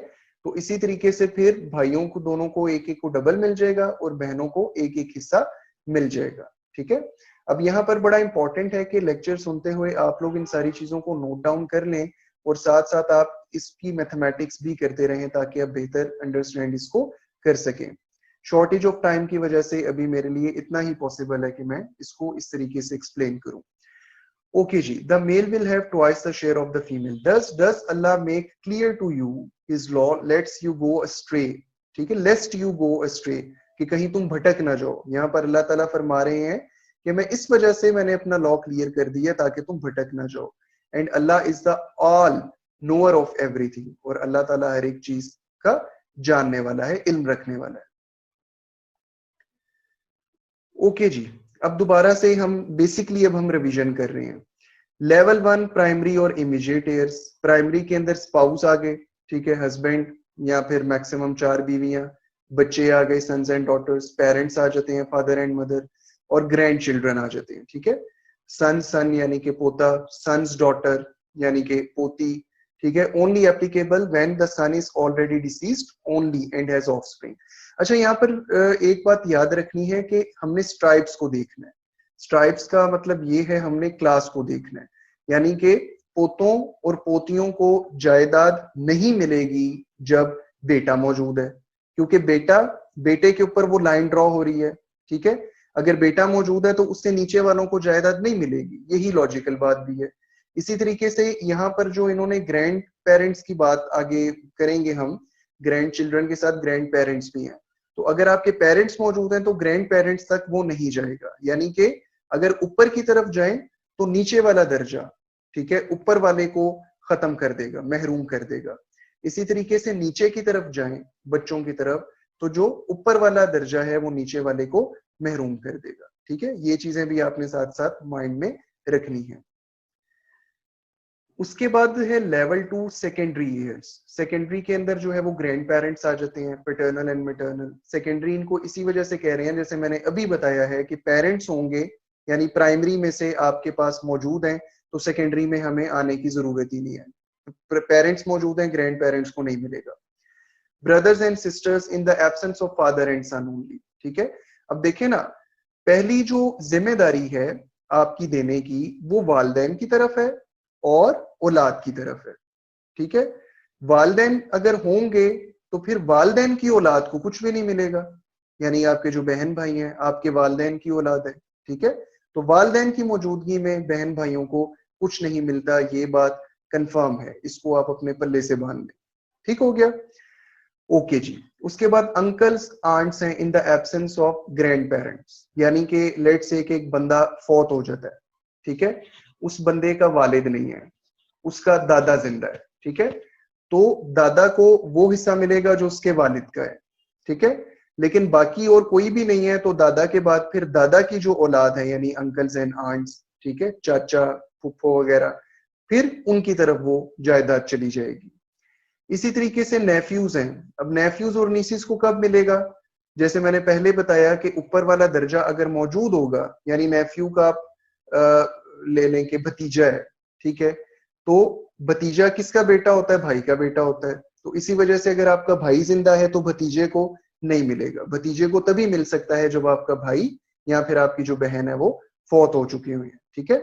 तो इसी तरीके से फिर भाइयों को दोनों को एक एक को डबल मिल जाएगा और बहनों को एक एक हिस्सा मिल जाएगा, ठीक है। अब यहाँ पर बड़ा इंपॉर्टेंट है कि लेक्चर सुनते हुए आप लोग इन सारी चीजों को नोट डाउन कर लें और साथ साथ आप इसकी मैथमेटिक्स भी करते रहें ताकि आप बेहतर अंडरस्टैंड इसको कर सकें। शॉर्टेज ऑफ टाइम की वजह से अभी मेरे लिए इतना ही पॉसिबल है कि मैं इसको इस तरीके से एक्सप्लेन करूं। ओके जी, the male will have twice the share of the female, does अल्लाह make clear to you his law lets you go astray, ठीक है, लेस्ट यू गो अस्ट्रे, कि कहीं तुम भटक ना जाओ। यहाँ पर अल्लाह ताला फरमा रहे हैं कि मैं इस वजह से मैंने अपना लॉ क्लियर कर दिया ताकि तुम भटक ना जाओ। And Allah is the all knower of everything, और अल्लाह ताला हर एक चीज का जानने वाला है, इल्म रखने वाला है। ओके जी, अब दोबारा से हम बेसिकली अब हम रिवीजन कर रहे हैं। लेवल 1 प्राइमरी और इमीडिएट एयर्स, प्राइमरी के अंदर स्पाउस आ गए, ठीक है, हस्बैंड या फिर मैक्सिमम 4 बीवियां, बच्चे आ गए सन्स एंड डॉटर्स, पेरेंट्स आ जाते हैं फादर एंड मदर, और ग्रैंड चिल्ड्रन आ जाते हैं, ठीक है। सन यानी कि पोता, सन्स डॉटर यानी कि पोती, ठीक है। Only applicable when the son is already deceased only and has offspring. अच्छा, यहाँ पर एक बात याद रखनी है कि हमने स्ट्राइप्स को देखना है। स्ट्राइप्स का मतलब ये है हमने क्लास को देखना है, यानी कि पोतों और पोतियों को जायदाद नहीं मिलेगी जब बेटा मौजूद है, क्योंकि बेटे के ऊपर वो लाइन ड्रॉ हो रही है, ठीक है। अगर बेटा मौजूद है तो उससे नीचे वालों को जायदाद नहीं मिलेगी, यही लॉजिकल बात भी है। इसी तरीके से यहाँ पर जो इन्होंने ग्रैंड पेरेंट्स की बात आगे करेंगे हम, ग्रैंड चिल्ड्रन के साथ ग्रैंड पेरेंट्स भी हैं, तो अगर आपके पेरेंट्स मौजूद हैं तो ग्रैंड पेरेंट्स तक वो नहीं जाएगा, यानी कि अगर ऊपर की तरफ जाएं तो नीचे वाला दर्जा, ठीक है, ऊपर वाले को खत्म कर देगा, महरूम कर देगा। इसी तरीके से नीचे की तरफ जाएं बच्चों की तरफ, तो जो ऊपर वाला दर्जा है वो नीचे वाले को महरूम कर देगा, ठीक है। ये चीजें भी आपने साथ साथ माइंड में रखनी है। उसके बाद है लेवल 2 सेकेंडरी ईयर्स। सेकेंडरी के अंदर जो है वो ग्रैंड पेरेंट्स आ जाते हैं, पैटर्नल एंड मैटरनल। सेकेंडरी इनको इसी वजह से कह रहे हैं, जैसे मैंने अभी बताया है कि पेरेंट्स होंगे, यानी प्राइमरी में से आपके पास मौजूद हैं तो सेकेंडरी में हमें आने की जरूरत ही नहीं है, पेरेंट्स मौजूद हैं, ग्रैंड पेरेंट्स को नहीं मिलेगा। Brothers and sisters in the absence of father and son only, ठीक है। अब देखें ना, पहली जो जिम्मेदारी है आपकी देने की वो वालिदैन की तरफ है, और औलाद की तरफ है, ठीक है। वालदैन अगर होंगे तो फिर वालदैन की औलाद को कुछ भी नहीं मिलेगा, यानी आपके जो बहन भाई हैं आपके वालदैन की औलाद है, ठीक है। तो वालदैन की मौजूदगी में बहन भाइयों को कुछ नहीं मिलता, ये बात कंफर्म है, इसको आप अपने पल्ले से बांध लें, ठीक हो गया। ओके जी। उसके बाद अंकल्स आंट्स हैं in the absence of grand parents, यानी कि लेट से एक बंदा फौत हो जाता है, ठीक है, उस बंदे का वालिद नहीं है, उसका दादा जिंदा है, ठीक है, तो दादा को वो हिस्सा मिलेगा जो उसके वालिद का है, ठीक है। लेकिन बाकी और कोई भी नहीं है तो दादा के बाद फिर दादा की जो औलाद है यानी अंकल्स एंड आंट्स, ठीक है, चाचा फुफ्फो वगैरह, फिर उनकी तरफ वो जायदाद चली जाएगी। इसी तरीके से नेफ्यूज हैं। अब नेफ्यूज और नीसिस को कब मिलेगा, जैसे मैंने पहले बताया कि ऊपर वाला दर्जा अगर मौजूद होगा, यानी नेफ्यू का आप ले लें कि भतीजा है, ठीक है, तो भतीजा किसका बेटा होता है, भाई का बेटा होता है, तो इसी वजह से अगर आपका भाई जिंदा है तो भतीजे को नहीं मिलेगा, भतीजे को तभी मिल सकता है जब आपका भाई या फिर आपकी जो बहन है वो फौत हो चुकी हुई है, ठीक है।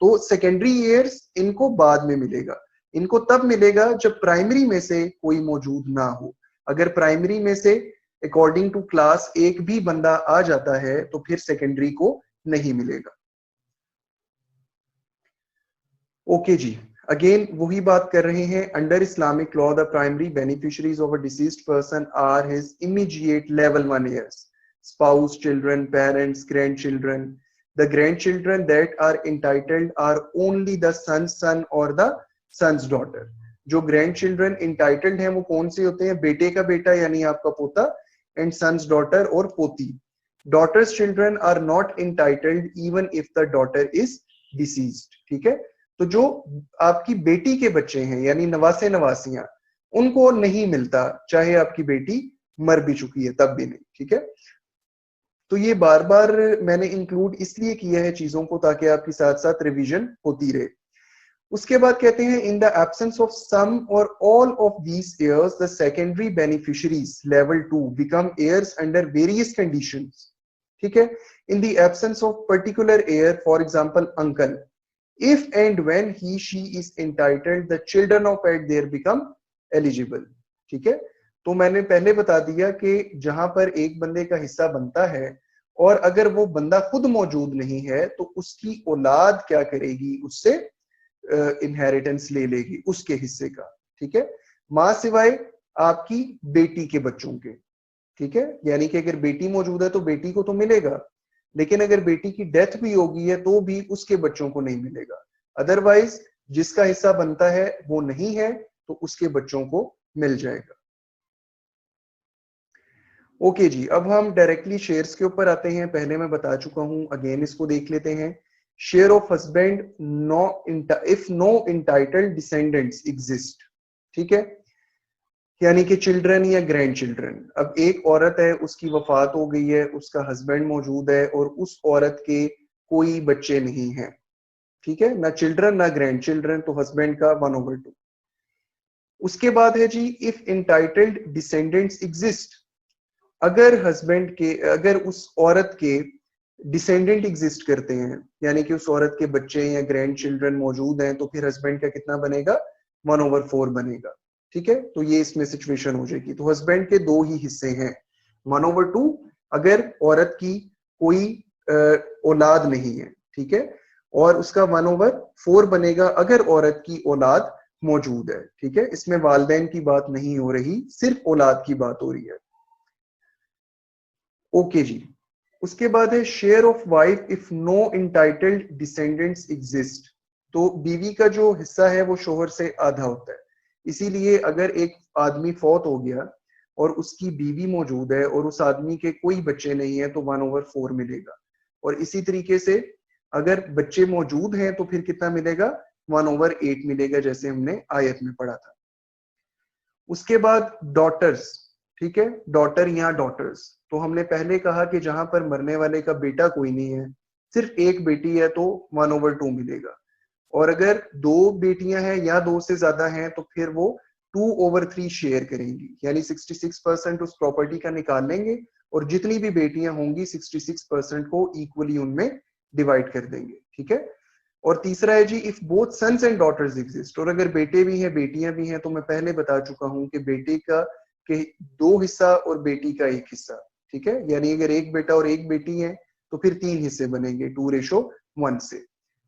तो सेकेंडरी ईयर्स इनको बाद में मिलेगा, इनको तब मिलेगा जब प्राइमरी में से कोई मौजूद ना हो। अगर प्राइमरी में से अकॉर्डिंग टू क्लास एक भी बंदा आ जाता है तो फिर सेकेंडरी को नहीं मिलेगा। ओके जी, अगेन वही बात कर रहे हैं, under Islamic law the primary beneficiaries of a deceased person are his immediate level 1 heirs, spouse, children, parents, grandchildren. The grandchildren that are entitled are only the son's son or the son's daughter. जो grandchildren entitled हैं वो कौन से होते हैं, बेटे का बेटा यानी आपका पोता, and son's daughter और पोती. Daughter's children are not entitled even if the daughter is deceased, ठीक है। तो जो आपकी बेटी के बच्चे हैं यानी नवासे नवासियां, उनको नहीं मिलता चाहे आपकी बेटी मर भी चुकी है तब भी नहीं, ठीक है। तो ये बार बार मैंने इंक्लूड इसलिए किया है चीजों को ताकि आपकी साथ साथ रिवीजन होती रहे। उसके बाद कहते हैं in the absence of some और all of these heirs the secondary beneficiaries level 2 become heirs under various conditions, ठीक है। In the absence of particular heir, for example uncle, if and when he she is entitled the children of it there become eligible, ठीक है। तो मैंने पहले बता दिया कि जहां पर एक बंदे का हिस्सा बनता है और अगर वो बंदा खुद मौजूद नहीं है तो उसकी औलाद क्या करेगी, उससे इनहेरिटेंस ले लेगी उसके हिस्से का, ठीक है, मां सिवाय आपकी बेटी के बच्चों के, ठीक है। यानी कि अगर बेटी मौजूद है तो बेटी को तो मिलेगा, लेकिन अगर बेटी की डेथ भी होगी है तो भी उसके बच्चों को नहीं मिलेगा। अदरवाइज जिसका हिस्सा बनता है वो नहीं है तो उसके बच्चों को मिल जाएगा। ओके जी, अब हम डायरेक्टली शेयर्स के ऊपर आते हैं। पहले मैं बता चुका हूं, अगेन इसको देख लेते हैं। Share of husband no if no entitled descendants exist, ठीक है, यानी कि चिल्ड्रन या ग्रैंड चिल्ड्रन। अब एक औरत है, उसकी वफात हो गई है, उसका हस्बैंड मौजूद है और उस औरत के कोई बच्चे नहीं हैं, ठीक है, ना चिल्ड्रन ना ग्रैंड चिल्ड्रन, तो हस्बैंड का 1/2। उसके बाद है जी इफ इंटाइटल्ड डिसेंडेंट्स एग्जिस्ट, अगर हस्बैंड के, अगर उस औरत के डिसेंडेंट एग्जिस्ट करते हैं यानी कि उस औरत के बच्चे या ग्रैंड चिल्ड्रन मौजूद हैं तो फिर हस्बैंड का कितना बनेगा, 1/4 बनेगा, ठीक है। तो ये इसमें सिचुएशन हो जाएगी। तो हस्बैंड के दो ही हिस्से हैं, 1/2 अगर औरत की कोई औलाद नहीं है, ठीक है, और उसका 1/4 बनेगा अगर औरत की औलाद मौजूद है, ठीक है। इसमें वालदैन की बात नहीं हो रही, सिर्फ औलाद की बात हो रही है। ओके जी, उसके बाद है share of wife if no entitled descendants exist. तो बीवी का जो हिस्सा है वो शोहर से आधा होता है, इसीलिए अगर एक आदमी फौत हो गया और उसकी बीवी मौजूद है और उस आदमी के कोई बच्चे नहीं है तो 1/4 मिलेगा। और इसी तरीके से अगर बच्चे मौजूद हैं तो फिर कितना मिलेगा, 1/8 मिलेगा, जैसे हमने आयत में पढ़ा था। उसके बाद डॉटर्स, ठीक है, डॉटर या डॉटर्स, तो हमने पहले कहा कि जहां पर मरने वाले का बेटा कोई नहीं है, सिर्फ एक बेटी है तो 1/2 मिलेगा, और अगर दो बेटियां हैं या दो से ज्यादा हैं तो फिर वो 2/3 शेयर करेंगी, यानी 66% उस प्रॉपर्टी का निकाल लेंगे और जितनी भी बेटियां होंगी 66% को इक्वली उनमें डिवाइड कर देंगे, ठीक है। और तीसरा है जी if both sons and daughters exist, और अगर बेटे भी हैं बेटियां भी हैं, तो मैं पहले बता चुका हूं कि बेटे का के 2 हिस्सा और बेटी का 1 हिस्सा, ठीक है, यानी अगर एक बेटा और एक बेटी है तो फिर 3 हिस्से बनेंगे 2:1 से।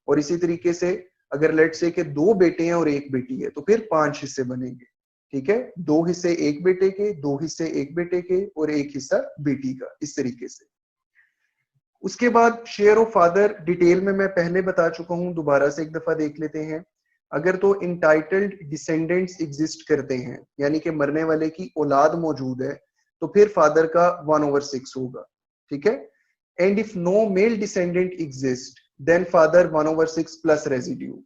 और इसी तरीके से अगर लेट से कि 2 बेटे हैं और 1 बेटी है तो फिर 5 हिस्से बनेंगे, ठीक है, 2 हिस्से एक बेटे के, 2 हिस्से एक बेटे के और 1 हिस्सा बेटी का, इस तरीके से। उसके बाद शेयर ऑफ फादर डिटेल में मैं पहले बता चुका हूं, दोबारा से एक दफा देख लेते हैं। अगर तो इंटाइटल्ड डिसेंडेंट्स एग्जिस्ट करते हैं, यानी कि मरने वाले की औलाद मौजूद है, तो फिर फादर का 1/6 होगा, ठीक है। And if no male descendant exist then father 1/6 plus residue.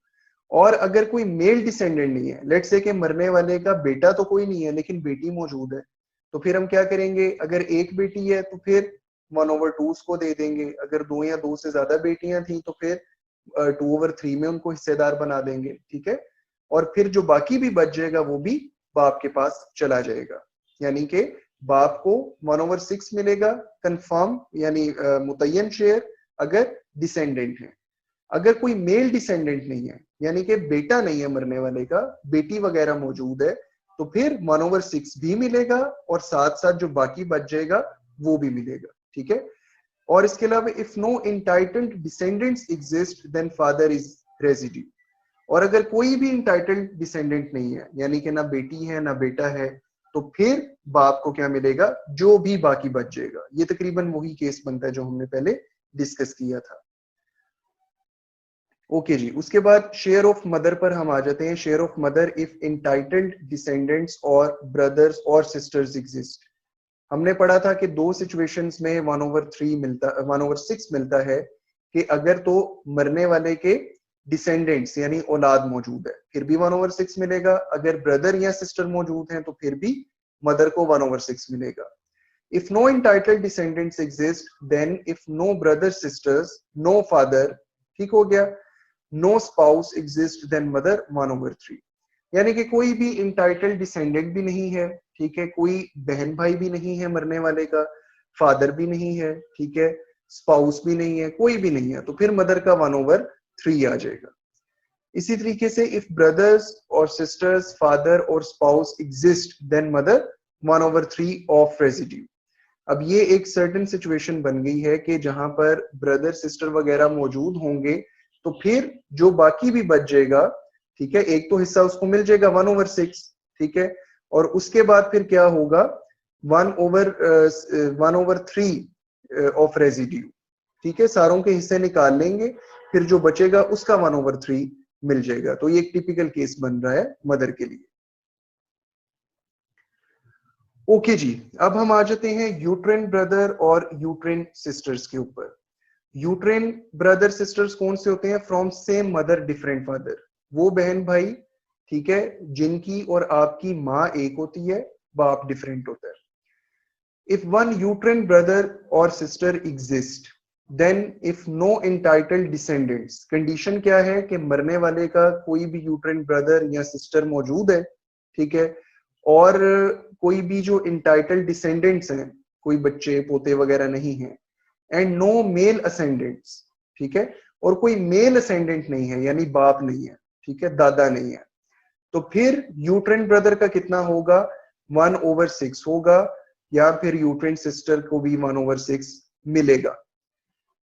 और अगर कोई मेल डिसेंडेंट नहीं है, लेट्स से कि मरने वाले का बेटा तो कोई नहीं है लेकिन बेटी मौजूद है, तो फिर हम क्या करेंगे, अगर एक बेटी है तो फिर 1/2 उसको दे देंगे, अगर 2 या 2 से ज्यादा बेटियां थी तो फिर 2/3 में उनको हिस्सेदार बना देंगे, ठीक है। और फिर जो बाकी भी बच जाएगा वो भी बाप के पास चला जाएगा, यानी कि बाप को 1/6 मिलेगा कंफर्म, यानी मुतय्यन शेयर अगर डिसेंडेंट है। अगर कोई मेल डिसेंडेंट नहीं है, यानी कि बेटा नहीं है मरने वाले का, बेटी वगैरह मौजूद है, तो फिर 1/6 भी मिलेगा और साथ साथ जो बाकी बच जाएगा वो भी मिलेगा, ठीक है। और इसके अलावा if no entitled descendants exist then father is residue. और अगर कोई भी इंटाइटल्ड डिसेंडेंट नहीं है, यानी कि ना बेटी है ना बेटा है, तो फिर बाप को क्या मिलेगा, जो भी बाकी बच जाएगा। ये तकरीबन वही केस बनता है जो हमने पहले डिस्कस किया था। ओके जी, उसके बाद शेयर ऑफ मदर पर हम आ जाते हैं। Share of mother if entitled descendants और ब्रदर्स और सिस्टर्स एग्जिस्ट। हमने पढ़ा था कि 2 सिचुएशंस में 1/6 मिलता है कि अगर तो मरने वाले के डिसेंडेंट्स यानी औलाद मौजूद है फिर भी 1/6 मिलेगा, अगर ब्रदर या सिस्टर मौजूद हैं तो फिर भी मदर को 1/6 मिलेगा। If no entitled descendants exist then if no brother sisters no father, ठीक हो गया, no spouse exist then mother 1/3। यानी कि कोई भी इंटाइटल्ड डिसेंडेंट भी नहीं है, ठीक है, कोई बहन भाई भी नहीं है मरने वाले का, फादर भी नहीं है, ठीक है, स्पाउस भी नहीं है, कोई भी नहीं है, तो फिर मदर का 1/3 आ जाएगा। इसी तरीके से इफ ब्रदर्स और सिस्टर्स फादर और spouse exist then mother 1/3 of residue. अब ये एक सर्टेन सिचुएशन बन गई है कि जहां पर ब्रदर सिस्टर वगैरह मौजूद होंगे तो फिर जो बाकी भी बच जाएगा, ठीक है, एक तो हिस्सा उसको मिल जाएगा 1/6, ठीक है, और उसके बाद फिर क्या होगा 1/3 ऑफ रेजिड्यू, ठीक है, सारों के हिस्से निकाल लेंगे, फिर जो बचेगा उसका 1/3 मिल जाएगा। तो ये एक टिपिकल केस बन रहा है मदर के लिए। ओके जी, अब हम आ जाते हैं यूट्रेन ब्रदर और यूट्रेन सिस्टर्स के ऊपर। यूट्रेन ब्रदर सिस्टर्स कौन से होते हैं, from same mother different father. वो बहन भाई, ठीक है, जिनकी और आपकी माँ एक होती है, बाप डिफरेंट होता है। इफ वन यूट्रेन ब्रदर और sister exist then if no entitled descendants, condition क्या है कि मरने वाले का कोई भी यूट्रेन ब्रदर या सिस्टर मौजूद है, ठीक है, और कोई भी जो इंटाइटल्ड डिसेंडेंट्स हैं, कोई बच्चे पोते वगैरह नहीं है, एंड नो मेल असेंडेंट्स, ठीक है, और कोई मेल असेंडेंट नहीं है यानी बाप नहीं है, ठीक है, दादा नहीं है, तो फिर यूट्रेन ब्रदर का कितना होगा, 1/6 होगा, या फिर यूट्रेन सिस्टर को भी 1/6 मिलेगा।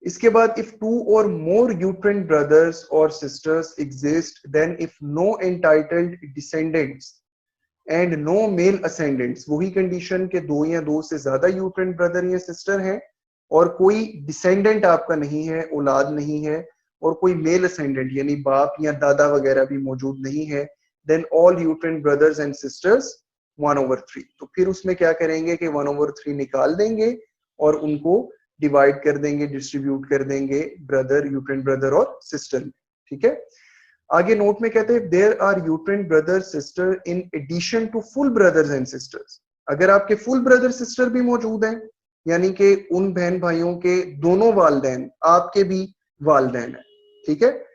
इसके बाद इफ 2 और मोर यूट्रेन ब्रदर्स और sisters exist then if no entitled descendants and no male ascendants, वही कंडीशन के 2 या 2 से ज्यादा यूट्रेन ब्रदर या सिस्टर हैं और कोई डिसेंडेंट आपका नहीं है, औलाद नहीं है, और कोई मेल असेंडेंट यानी बाप या दादा वगैरह भी मौजूद नहीं है, then all uterine brothers and sisters 1/3। तो फिर उसमें क्या करेंगे कि 1/3 निकाल देंगे और उनको डिवाइड कर देंगे, डिस्ट्रीब्यूट कर देंगे ब्रदर, यूट्रेन ब्रदर और सिस्टर में, ठीक है। आगे नोट में कहते हैं there are uterine brother sister in addition to full brothers and sisters. अगर आपके फुल ब्रदर सिस्टर भी मौजूद हैं, यानी कि उन बहन भाइयों के दोनों वालदैन आपके भी वालदैन है, ठीक है,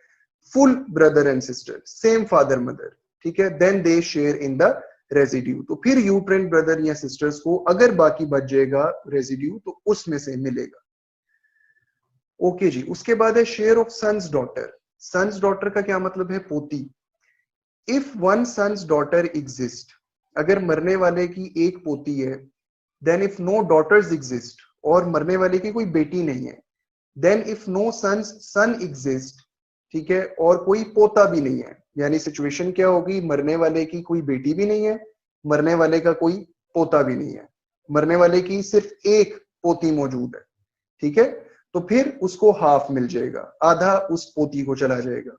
full brother and sister same father mother, ठीक है, then they share in the residue. तो फिर यूट्रेन ब्रदर या सिस्टर्स को अगर बाकी बच जाएगा रेजिड्यू तो उसमें से मिलेगा। ओके जी, उसके बाद है share of sons daughter. Sons daughter का क्या मतलब है? पोती। If one sons daughter exist, अगर मरने वाले की एक पोती है, then if no daughters exist, और मरने वाले की कोई बेटी नहीं है, then if no sons son exist, ठीक है, और कोई पोता भी नहीं है, यानी सिचुएशन क्या होगी? मरने वाले की कोई बेटी भी नहीं है, मरने वाले का कोई पोता भी नहीं है, मरने वाले की सिर्फ एक पोती मौजूद है, ठीक है, तो फिर उसको हाफ मिल जाएगा, आधा उस पोती को चला जाएगा।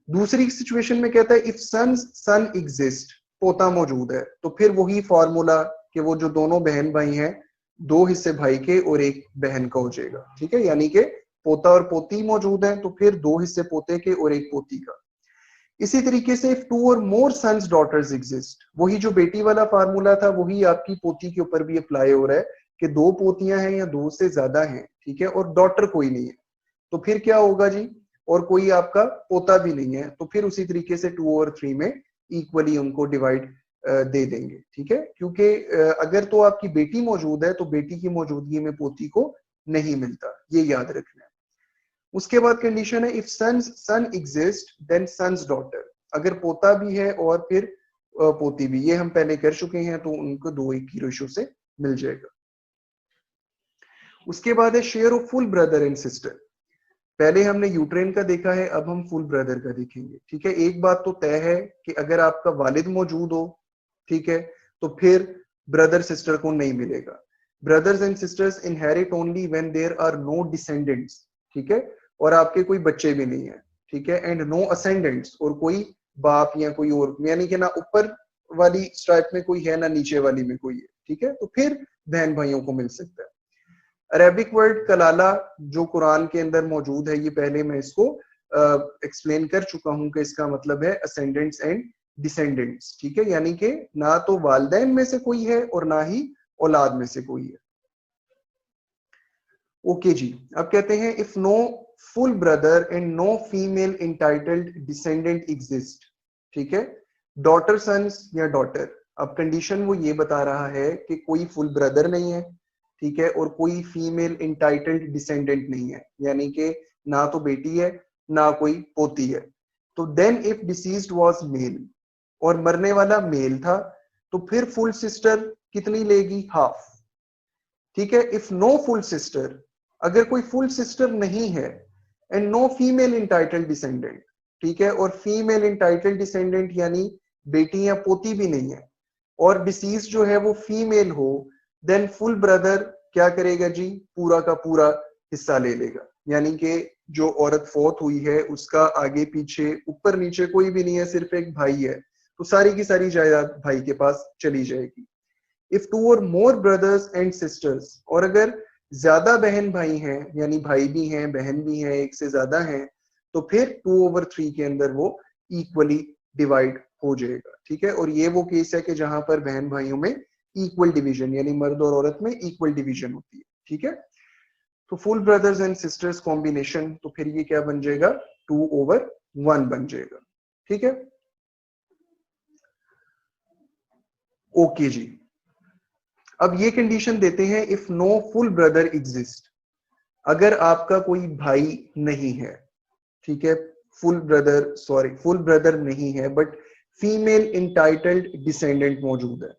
दूसरी सिचुएशन में कहता है इफ सन एग्जिस्ट, पोता मौजूद है, तो फिर वही फॉर्मूला कि वो जो दोनों बहन भाई हैं, दो हिस्से भाई के और एक बहन का हो जाएगा, ठीक है, यानी कि पोता और पोती मौजूद है तो फिर दो हिस्से पोते के और एक पोती का। इसी तरीके से इफ टू और मोर सन्स डॉटर्स एग्जिस्ट, वही जो बेटी वाला फार्मूला था वही आपकी पोती के ऊपर भी अप्लाई हो रहा है कि दो पोतियां हैं या दो से ज्यादा हैं, ठीक है, और डॉटर कोई नहीं है, तो फिर क्या होगा जी? और कोई आपका पोता भी नहीं है, तो फिर उसी तरीके से 2 और 3 में इक्वली उनको डिवाइड दे देंगे, ठीक है, क्योंकि अगर तो आपकी बेटी मौजूद है तो बेटी की मौजूदगी में पोती को नहीं मिलता, ये याद रखना है। उसके बाद कंडीशन है if son exist then sons daughter, अगर पोता भी है और फिर पोती भी, ये हम पहले कर चुके हैं, तो उनको 2:1 की रेशो से मिल जाएगा। उसके बाद है share of full brother and sister. पहले हमने यूट्रेन का देखा है, अब हम फुल ब्रदर का देखेंगे, ठीक है। एक बात तो तय है कि अगर आपका वालिद मौजूद हो, ठीक है, तो फिर ब्रदर सिस्टर को नहीं मिलेगा। Brothers and sisters inherit only when there are no descendants, ठीक है, और आपके कोई बच्चे भी नहीं है, ठीक है, एंड नो असेंडेंट्स, और कोई बाप या कोई और, यानी कि ना ऊपर वाली स्ट्राइप में कोई है ना नीचे वाली में कोई है, ठीक है, तो फिर बहन भाइयों को मिल सकता है। अरेबिक वर्ड कलाला जो कुरान के अंदर मौजूद है, ये पहले मैं इसको एक्सप्लेन कर चुका हूं कि इसका मतलब है असेंडेंट्स एंड डिसेंडेंट्स, ठीक है, यानी कि ना तो वालदैन में से कोई है और ना ही औलाद में से कोई है। ओके जी, अब कहते हैं if no full brother and no female entitled descendant exist, ठीक है, डॉटर सन्स या डॉटर। अब कंडीशन वो ये बता रहा है कि कोई फुल ब्रदर नहीं है, ठीक है, और कोई फीमेल इंटाइटल्ड डिसेंडेंट नहीं है, यानी कि ना तो बेटी है ना कोई पोती है। तो then if deceased was male, और मरने वाला मेल था, तो फिर फुल सिस्टर कितनी लेगी? हाफ, ठीक है। इफ नो फुल सिस्टर, अगर कोई फुल सिस्टर नहीं है, and no female entitled descendant, ठीक है, और फीमेल इंटाइटल्ड डिसेंडेंट यानी बेटी या पोती भी नहीं है, और डिसीज जो है वो फीमेल हो, देन फुल ब्रदर क्या करेगा जी? पूरा का पूरा हिस्सा ले लेगा, यानी कि जो औरत फौत हुई है उसका आगे पीछे ऊपर नीचे कोई भी नहीं है, सिर्फ एक भाई है, तो सारी की सारी जायदाद भाई के पास चली जाएगी। इफ टू और मोर ब्रदर्स एंड सिस्टर्स, और अगर ज्यादा बहन भाई हैं, यानी भाई भी हैं बहन भी हैं, एक से ज्यादा हैं, तो फिर 2/3 के अंदर वो इक्वली डिवाइड हो जाएगा, ठीक है। और ये वो केस है कि जहां पर बहन भाइयों में इक्वल डिवीजन, यानी मर्द और औरत में इक्वल डिवीजन होती है, ठीक है। तो full brothers and sisters combination, तो फिर ये क्या बन जाएगा? 2/1 बन जाएगा, ठीक है। ओके जी, अब ये कंडीशन देते हैं if no full brother exist, अगर आपका कोई भाई नहीं है, ठीक है, फुल ब्रदर नहीं है, बट फीमेल इंटाइटल्ड डिसेंडेंट मौजूद है,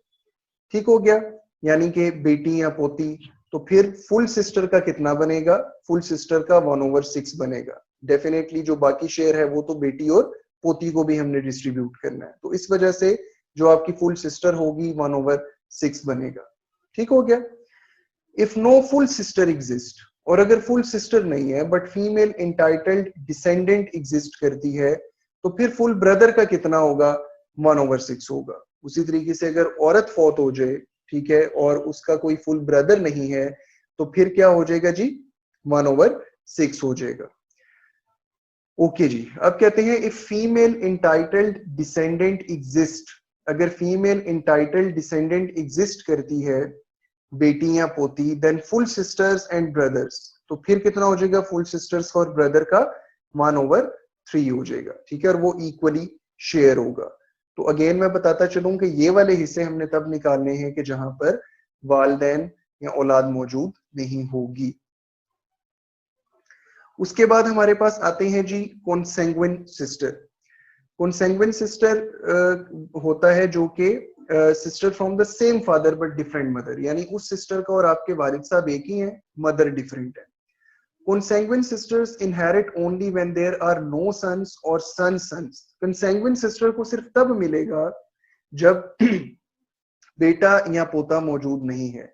ठीक हो गया, यानी कि बेटी या पोती। तो फिर फुल सिस्टर का कितना बनेगा? फुल सिस्टर का 1/6 बनेगा। डेफिनेटली जो बाकी शेयर है वो तो बेटी और पोती को भी हमने डिस्ट्रीब्यूट करना है, तो इस वजह से जो आपकी फुल सिस्टर होगी 1/6 बनेगा, ठीक हो गया। If no full sister exist, और अगर फुल सिस्टर नहीं है but female entitled descendant exist करती है, तो फिर फुल ब्रदर का कितना होगा? 1/6 होगा। उसी तरीके से अगर औरत फौत हो जाए, ठीक है, और उसका कोई फुल ब्रदर नहीं है, तो फिर क्या हो जाएगा जी? 1/6 हो जाएगा। ओके जी, अब कहते हैं if female entitled descendant exist, अगर फीमेल इंटाइटल्ड डिसेंडेंट एग्जिस्ट करती है, बेटी या पोती, then full sisters and brothers, तो फिर कितना हो जाएगा? फुल सिस्टर्स और ब्रदर का 1/3 हो जाएगा, ठीक है, और वो इक्वली शेयर होगा। तो अगेन मैं बताता चलूं कि ये वाले हिस्से हमने तब निकालने हैं कि जहां पर वालदैन या औलाद मौजूद नहीं होगी। उसके बाद हमारे पास आते हैं जी कॉन्सेंगुइन सिस्टर। कॉन्सेंगुइन सिस्टर होता है जो कि sister from the same father but different mother, यानी उस सिस्टर का और आपके वालिद साहब एक ही हैं, मदर डिफरेंट है। Consanguine sisters inherit only when there are no sons or sons. Consanguine sister को सिर्फ तब मिलेगा जब बेटा या पोता मौजूद नहीं है।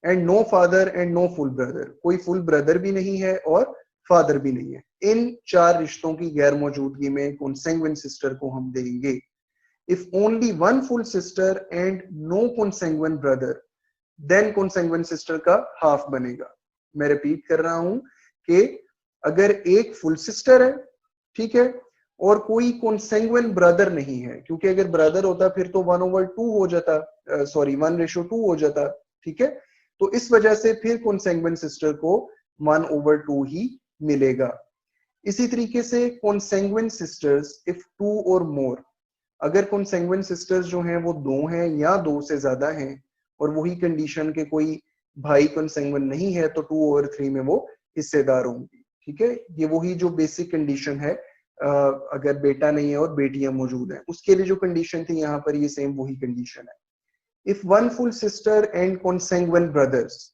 And no father and no full brother, कोई फुल ब्रदर भी नहीं है और फादर भी नहीं है। इन 4 रिश्तों की गैर मौजूदगी में consanguine सिस्टर को हम देंगे। If only one full sister and no consanguine brother, then consanguine sister का हाफ बनेगा। मैं रिपीट कर रहा हूं कि अगर एक फुल सिस्टर है, ठीक है, और कोई कॉन्सेंगुइन ब्रदर नहीं है, क्योंकि अगर ब्रदर होता फिर तो 1/2 हो जाता, 1:2 हो जाता, ठीक है। तो इस वजह से फिर कॉन्सेंगुइन सिस्टर को 1/2 ही मिलेगा। इसी तरीके से कॉन्सेंगुइन सिस्टर्स इफ 2 और मोर, अगर कॉन्सेंगुइन सिस्टर्स जो हैं वो 2 हैं या 2 से ज्यादा हैं और वही कंडीशन के कोई भाई कॉन्सेंगुइन नहीं है तो 2/3 में वो हिस्सेदार होंगी, ठीक है। ये वही जो बेसिक कंडीशन है, अगर बेटा नहीं है और बेटियां मौजूद हैं उसके लिए जो कंडीशन थी यहाँ पर ये सेम वही कंडीशन है। If one full sister and consanguine brothers,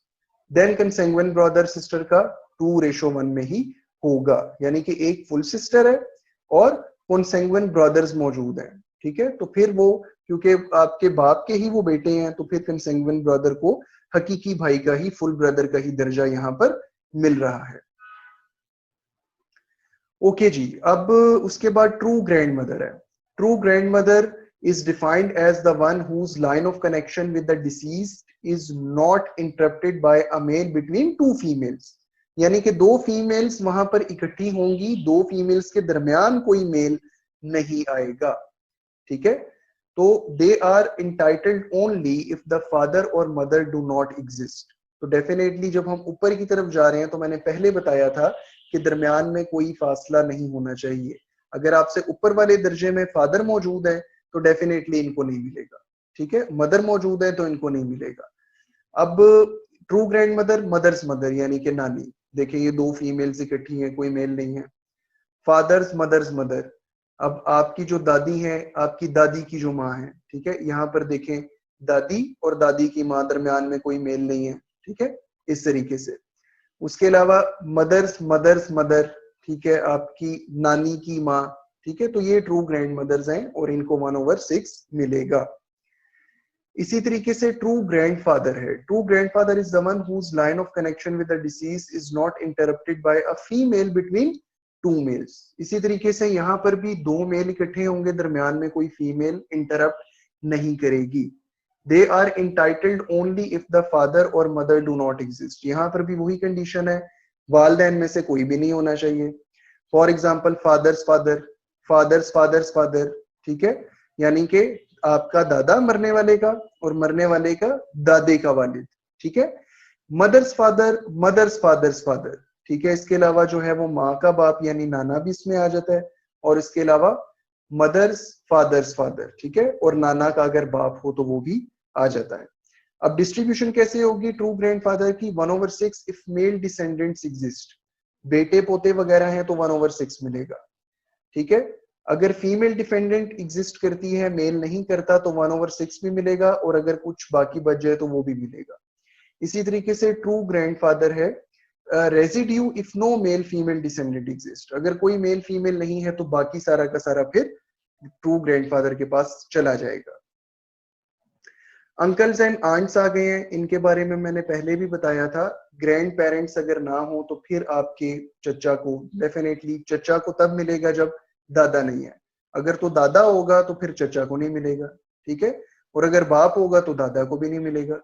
then consanguine brother sister का 2:1 में ही होगा, यानी कि एक फुल सिस्टर है और कॉन्सेंगुइन ब्रदर्स मौजूद हैं, ठीक है। तो फिर वो क्योंकि आपके बाप के ही वो बेटे हैं तो फिर कॉन्सेंगुइन ब्रदर को हकीकी भाई का ही, फुल ब्रदर का ही दर्जा यहाँ पर मिल रहा है। ओके जी, अब उसके बाद ट्रू ग्रैंड मदर है। True grand mother is defined as the one whose line of connection with the deceased is not interrupted by a male between two females, यानी कि 2 फीमेल्स वहां पर इकट्ठी होंगी, 2 फीमेल्स के दरमियान कोई मेल नहीं आएगा, ठीक है। तो they are entitled only if the father और मदर डू नॉट एग्जिस्ट। तो डेफिनेटली जब हम ऊपर की तरफ जा रहे हैं तो मैंने पहले बताया था कि दरमियान में कोई फासला नहीं होना चाहिए। अगर आपसे ऊपर वाले दर्जे में फादर मौजूद है तो डेफिनेटली इनको नहीं मिलेगा, ठीक है। मदर मौजूद है तो इनको नहीं मिलेगा। अब true grandmother, mother's mother यानी कि नानी, देखिए ये 2 फीमेल्स इकट्ठी हैं, कोई मेल नहीं है। फादर्स मदर्स मदर, अब आपकी जो दादी है, आपकी दादी की जो माँ है, ठीक है, यहाँ पर देखें दादी और दादी की माँ दरमियान में कोई मेल नहीं है, ठीक है, इस तरीके से। उसके अलावा मदर्स मदर्स मदर, ठीक है, आपकी नानी की माँ, ठीक है, तो ये ट्रू ग्रैंड मदर्स हैं और इनको 1/6 मिलेगा। इसी तरीके से ट्रू ग्रैंडफादर है। True grandfather is the one whose line of connection with the deceased is not interrupted by a female between 2 males. इसी तरीके से यहाँ पर भी 2 मेल इकट्ठे होंगे, दरमियान में कोई फीमेल इंटरप्ट नहीं करेगी। They are entitled only if the father और मदर डू नॉट एग्जिस्ट। यहाँ पर भी वही कंडीशन है, वालदैन में से कोई भी नहीं होना चाहिए। For example father's father, father's father's father, ठीक है, यानी कि आपका दादा मरने वाले का और मरने वाले का दादे का वालिद, ठीक है। Mother's father, mother's father's father, ठीक है। इसके अलावा जो है वो माँ का बाप यानी नाना भी इसमें आ जाता है, और इसके अलावा मदर्स फादर्स फादर, ठीक है, और नाना का अगर बाप हो तो वो भी आ जाता है। अब डिस्ट्रीब्यूशन कैसे होगी ट्रू ग्रैंडफादर की? 1/6 इफ मेल डिसेंडेंट्स एग्जिस्ट, बेटे पोते वगैरह हैं तो 1/6 मिलेगा, ठीक है। अगर फीमेल डिपेंडेंट एग्जिस्ट करती है, मेल नहीं करता, तो 1/6 भी मिलेगा, और अगर कुछ बाकी बच जाए तो वो भी मिलेगा। इसी तरीके से ट्रू ग्रैंडफादर है residue if no male female descendant exist, अगर कोई मेल फीमेल नहीं है तो बाकी सारा का सारा फिर ट्रू ग्रैंडफादर के पास चला जाएगा। अंकल्स एंड आंट्स आ गए हैं, इनके बारे में मैंने पहले भी बताया था। ग्रैंड पेरेंट्स अगर ना हो तो फिर आपके चचा को, डेफिनेटली चचा को तब मिलेगा जब दादा नहीं है। अगर तो दादा होगा तो फिर चचा को नहीं मिलेगा, ठीक है, और अगर बाप होगा तो दादा को भी नहीं मिलेगा।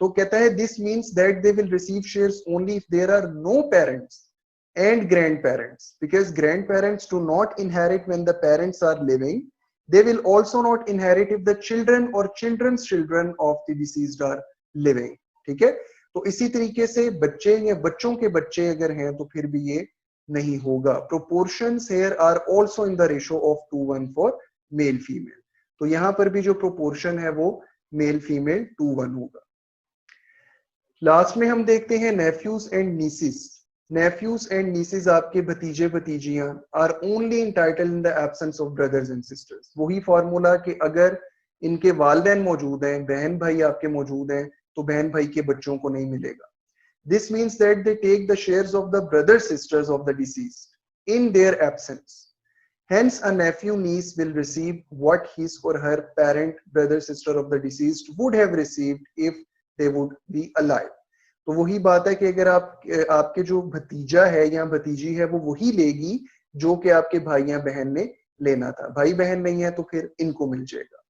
तो कहता है this means that they will receive shares only if there are no parents and grandparents, because grandparents do not inherit when the parents are living. They will also not inherit if the children or children's children of the deceased are living, ठीक है। तो इसी तरीके से बच्चे या बच्चों के बच्चे अगर हैं तो फिर भी ये नहीं होगा। Proportions here are also in the ratio of 2:1 for male female, तो यहां पर भी जो proportion है वो मेल फीमेल 2:1 होगा। लास्ट में हम देखते हैं nephews and nieces। nephews and nieces आपके भतीजे भतीजियां are only entitled in the absence of brothers and sisters. वही फॉर्मूला कि अगर इनके वालिदैन मौजूद हैं, बहन भाई आपके मौजूद हैं, तो बहन भाई के बच्चों को नहीं मिलेगा. This means that they take the shares of the brothers sisters of the deceased in their absence. Hence, a nephew niece will receive what his or her parent brother sister of the deceased would have received if they would be alive. तो वही बात है कि अगर आपके जो भतीजा है या भतीजी है वो वही लेगी जो कि आपके भाई या बहन ने लेना था. भाई बहन नहीं है तो फिर इनको मिल जाएगा.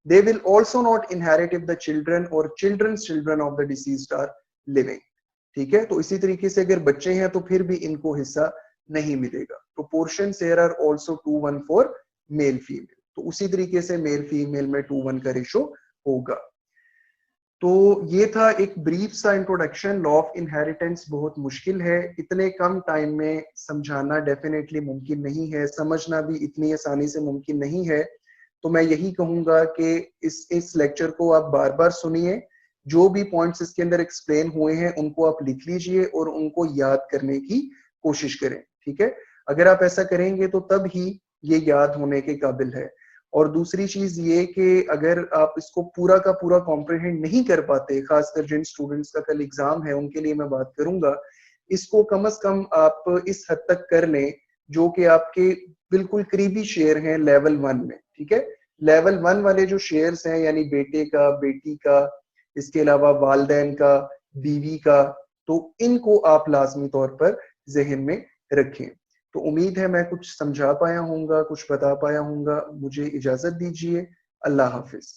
They will also not inherit if the children or children's children of the deceased are living. ठीक है, तो इसी तरीके से अगर बच्चे हैं तो फिर भी इनको हिस्सा नहीं मिलेगा. Proportions here are also 2:1 for male female. तो उसी तरीके से मेल फीमेल में 2:1 का रेशो होगा. तो ये था एक ब्रीफ सा इंट्रोडक्शन. लॉ ऑफ इनहेरिटेंस बहुत मुश्किल है, इतने कम टाइम में समझाना डेफिनेटली मुमकिन नहीं है, समझना भी इतनी आसानी से मुमकिन नहीं है. तो मैं यही कहूंगा कि इस लेक्चर को आप बार बार सुनिए, जो भी पॉइंट्स इसके अंदर एक्सप्लेन हुए हैं उनको आप लिख लीजिए और उनको याद करने की कोशिश करें. ठीक है, अगर आप ऐसा करेंगे तो तब ही ये याद होने के काबिल है. और दूसरी चीज ये कि अगर आप इसको पूरा का पूरा कॉम्प्रिहेंड नहीं कर पाते, खासकर जिन स्टूडेंट्स का कल एग्जाम है उनके लिए मैं बात करूंगा, इसको कम से कम आप इस हद तक कर लें जो कि आपके बिल्कुल करीबी शेयर हैं लेवल 1 में. ठीक है, लेवल 1 वाले जो शेयर्स हैं यानी बेटे का, बेटी का, इसके अलावा वालदैन का, बीवी का, तो इनको आप लाजमी तौर पर जहन में रखें. तो उम्मीद है मैं कुछ समझा पाया हूँगा, कुछ बता पाया हूँगा. मुझे इजाजत दीजिए. अल्लाह हाफिज.